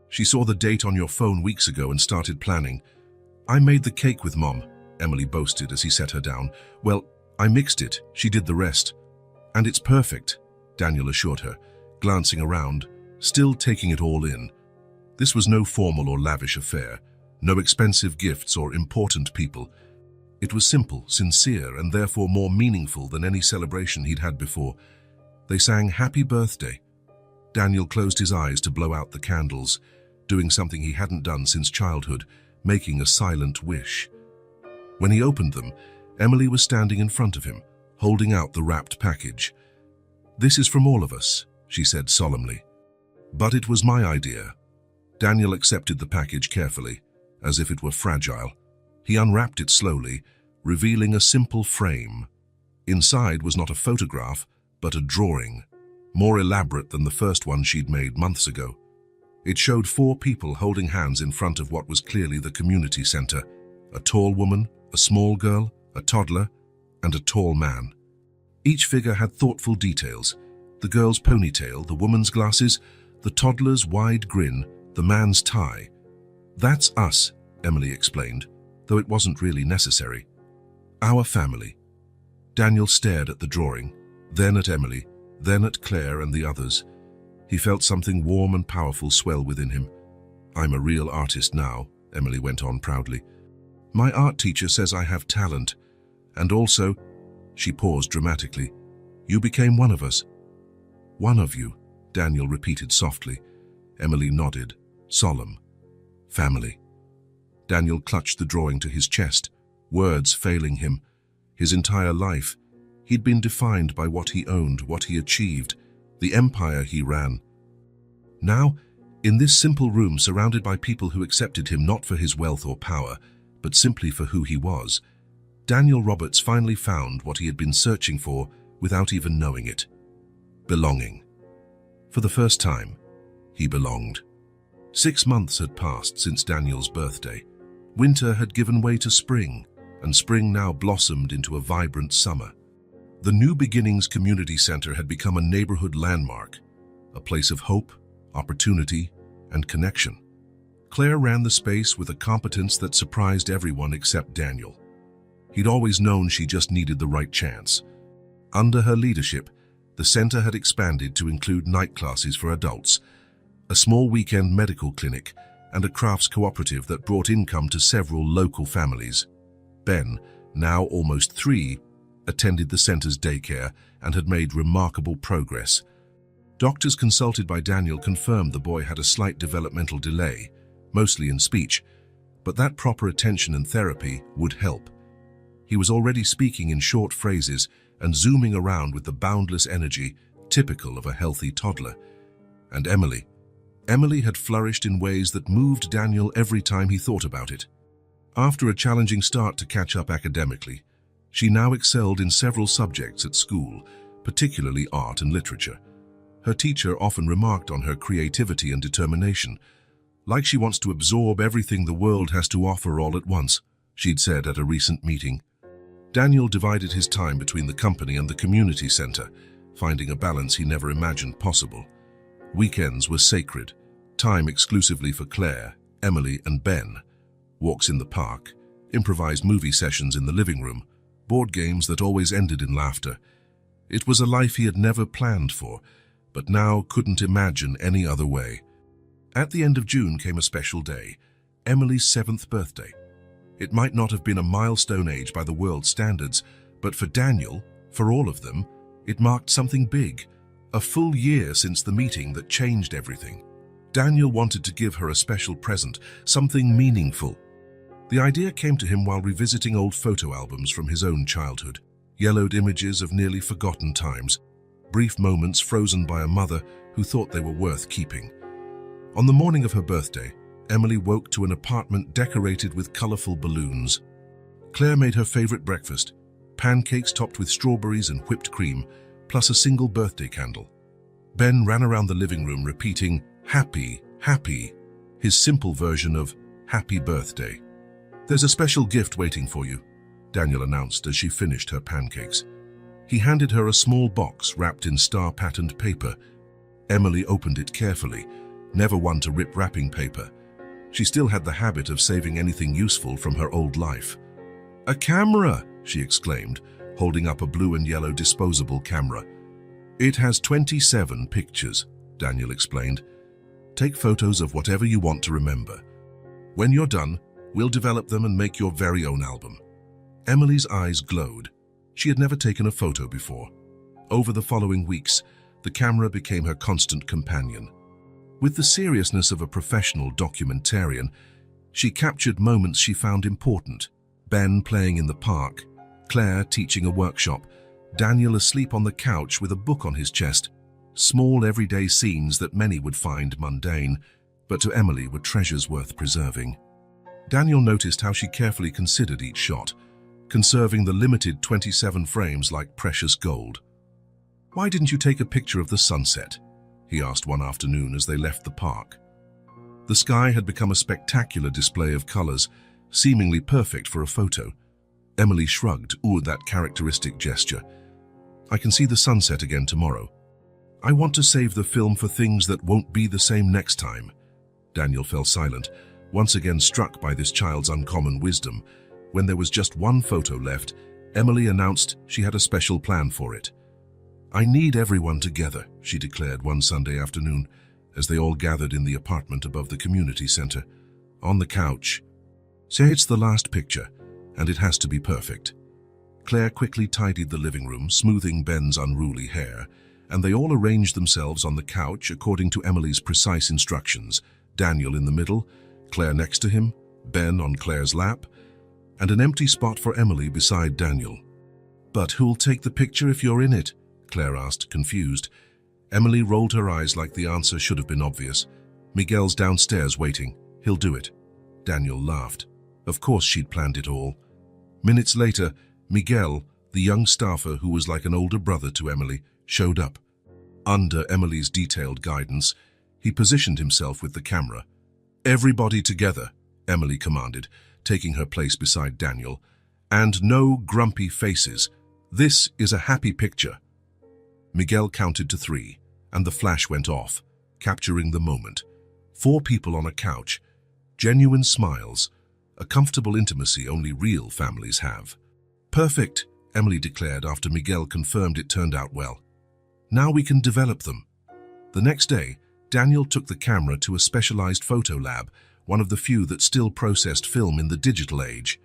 "She saw the date on your phone weeks ago and started planning. I made the cake with Mom," Emily boasted as he set her down. "Well, I mixed it, she did the rest. And it's perfect," Daniel assured her, glancing around, still taking it all in. This was no formal or lavish affair, no expensive gifts or important people. It was simple, sincere, and therefore more meaningful than any celebration he'd had before. They sang "Happy Birthday." Daniel closed his eyes to blow out the candles, doing something he hadn't done since childhood, making a silent wish. When he opened them, Emily was standing in front of him, holding out the wrapped package. "This is from all of us," she said solemnly. "But it was my idea." Daniel accepted the package carefully, as if it were fragile. He unwrapped it slowly, revealing a simple frame. Inside was not a photograph, but a drawing, more elaborate than the first one she'd made months ago. It showed 4 people holding hands in front of what was clearly the community center: a tall woman, a small girl, a toddler, and a tall man. Each figure had thoughtful details: the girl's ponytail, the woman's glasses, the toddler's wide grin, the man's tie. "That's us," Emily explained, though it wasn't really necessary. "Our family." Daniel stared at the drawing, then at Emily, then at Claire and the others. He felt something warm and powerful swell within him. "I'm a real artist now," Emily went on proudly. "My art teacher says I have talent. And also," she paused dramatically, "you became one of us." "One of you," Daniel repeated softly. Emily nodded, solemn. "Family." Daniel clutched the drawing to his chest, words failing him. His entire life, he'd been defined by what he owned, what he achieved, the empire he ran. Now, in this simple room surrounded by people who accepted him not for his wealth or power, but simply for who he was, Daniel Roberts finally found what he had been searching for without even knowing it: belonging. For the first time, he belonged. 6 months had passed since Daniel's birthday. Winter had given way to spring, and spring now blossomed into a vibrant summer. The New Beginnings Community Center had become a neighborhood landmark, a place of hope, opportunity, and connection. Claire ran the space with a competence that surprised everyone except Daniel. He'd always known she just needed the right chance. Under her leadership, the center had expanded to include night classes for adults, a small weekend medical clinic, and a crafts cooperative that brought income to several local families. Ben, now almost 3, attended the center's daycare and had made remarkable progress. Doctors consulted by Daniel confirmed the boy had a slight developmental delay, mostly in speech, but that proper attention and therapy would help. He was already speaking in short phrases and zooming around with the boundless energy typical of a healthy toddler. And Emily had flourished in ways that moved Daniel every time he thought about it. After a challenging start to catch up academically, she now excelled in several subjects at school, particularly art and literature. Her teacher often remarked on her creativity and determination, like she wants to absorb everything the world has to offer all at once, she'd said at a recent meeting. Daniel divided his time between the company and the community center, finding a balance he never imagined possible. Weekends were sacred, time exclusively for Claire, Emily, and Ben. Walks in the park, improvised movie sessions in the living room, board games that always ended in laughter. It was a life he had never planned for, but now couldn't imagine any other way. At the end of June came a special day, Emily's 7th birthday. It might not have been a milestone age by the world's standards, but for Daniel, for all of them, it marked something big, A full year since the meeting that changed everything. Daniel wanted to give her a special present, something meaningful. The idea came to him while revisiting old photo albums from his own childhood. Yellowed images of nearly forgotten times, brief moments frozen by a mother who thought they were worth keeping. On the morning of her birthday, Emily woke to an apartment decorated with colorful balloons. Claire made her favorite breakfast, pancakes topped with strawberries and whipped cream, plus a single birthday candle. Ben ran around the living room repeating, "Happy, happy," his simple version of happy birthday. "There's a special gift waiting for you," Daniel announced as she finished her pancakes. He handed her a small box wrapped in star-patterned paper. Emily opened it carefully, never one to rip wrapping paper. She still had the habit of saving anything useful from her old life. "A camera!" she exclaimed, holding up a blue and yellow disposable camera. "It has 27 pictures," Daniel explained. "Take photos of whatever you want to remember. When you're done, we'll develop them and make your very own album." Emily's eyes glowed. She had never taken a photo before. Over the following weeks, the camera became her constant companion. With the seriousness of a professional documentarian, she captured moments she found important. Ben playing in the park, Claire teaching a workshop, Daniel asleep on the couch with a book on his chest. Small everyday scenes that many would find mundane, but to Emily were treasures worth preserving. Daniel noticed how she carefully considered each shot, conserving the limited 27 frames like precious gold. "Why didn't you take a picture of the sunset?" he asked one afternoon as they left the park. The sky had become a spectacular display of colors, seemingly perfect for a photo. Emily shrugged, that characteristic gesture. "I can see the sunset again tomorrow. I want to save the film for things that won't be the same next time." Daniel fell silent, once again struck by this child's uncommon wisdom. When there was just one photo left, Emily announced she had a special plan for it. "I need everyone together," she declared one Sunday afternoon, as they all gathered in the apartment above the community center. On the couch. "Say it's the last picture, and it has to be perfect." Claire quickly tidied the living room, smoothing Ben's unruly hair, and they all arranged themselves on the couch according to Emily's precise instructions. Daniel in the middle, Claire next to him, Ben on Claire's lap, and an empty spot for Emily beside Daniel. "But who'll take the picture if you're in it?" Claire asked, confused. Emily rolled her eyes like the answer should have been obvious. "Miguel's downstairs waiting. He'll do it." Daniel laughed. Of course she'd planned it all. Minutes later, Miguel, the young staffer who was like an older brother to Emily, showed up. Under Emily's detailed guidance, he positioned himself with the camera. "Everybody together," Emily commanded, taking her place beside Daniel. "And no grumpy faces. This is a happy picture." Miguel counted to 3, and the flash went off, capturing the moment. 4 people on a couch, genuine smiles, a comfortable intimacy only real families have. "Perfect," Emily declared after Miguel confirmed it turned out well. "Now we can develop them." The next day, Daniel took the camera to a specialized photo lab, one of the few that still processed film in the digital age.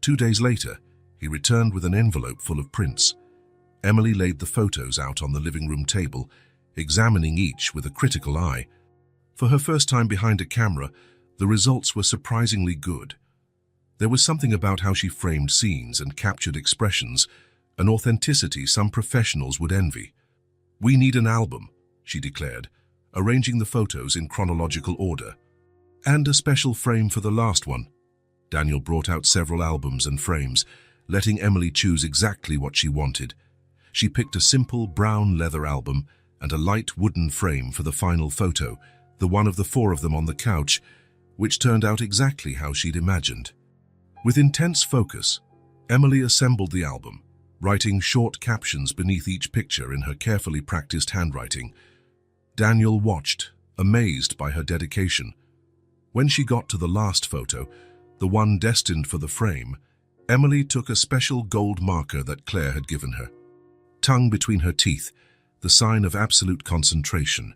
2 days later, he returned with an envelope full of prints. Emily laid the photos out on the living room table, examining each with a critical eye. For her first time behind a camera, the results were surprisingly good. There was something about how she framed scenes and captured expressions, an authenticity some professionals would envy. "We need an album," she declared, arranging the photos in chronological order. "And a special frame for the last one." Daniel brought out several albums and frames, letting Emily choose exactly what she wanted. She picked a simple brown leather album and a light wooden frame for the final photo, the one of the 4 of them on the couch, which turned out exactly how she'd imagined. With intense focus, Emily assembled the album, writing short captions beneath each picture in her carefully practiced handwriting. Daniel watched, amazed by her dedication. When she got to the last photo, the one destined for the frame, Emily took a special gold marker that Claire had given her. Tongue between her teeth, the sign of absolute concentration,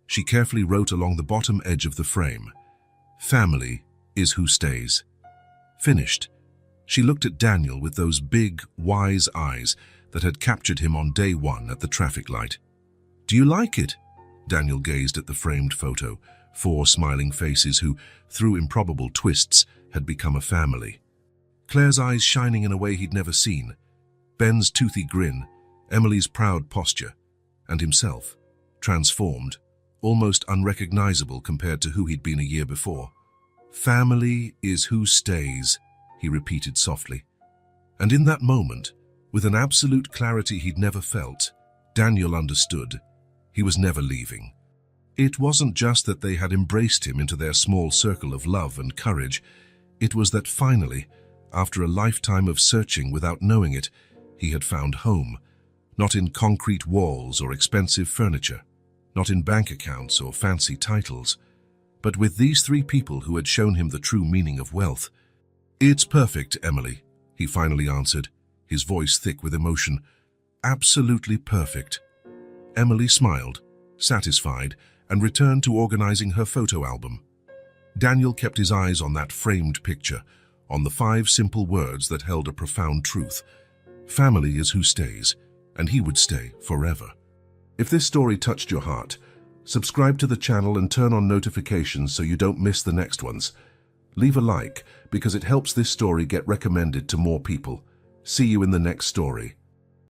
she carefully wrote along the bottom edge of the frame, "Family is who stays." Finished, she looked at Daniel with those big, wise eyes that had captured him on day 1 at the traffic light. "Do you like it?" Daniel gazed at the framed photo, four smiling faces who, through improbable twists, had become a family. Claire's eyes shining in a way he'd never seen, Ben's toothy grin, Emily's proud posture, and himself, transformed, almost unrecognizable compared to who he'd been a year before. "Family is who stays," he repeated softly. And in that moment, with an absolute clarity he'd never felt, Daniel understood. He was never leaving. It wasn't just that they had embraced him into their small circle of love and courage. It was that finally, after a lifetime of searching without knowing it, he had found home, not in concrete walls or expensive furniture, not in bank accounts or fancy titles, but with these three people who had shown him the true meaning of wealth. "It's perfect, Emily," he finally answered, his voice thick with emotion. "Absolutely perfect." Emily smiled, satisfied, and returned to organizing her photo album. Daniel kept his eyes on that framed picture, on the 5 simple words that held a profound truth. Family is who stays, and he would stay forever. If this story touched your heart, subscribe to the channel and turn on notifications so you don't miss the next ones. Leave a like because it helps this story get recommended to more people. See you in the next story.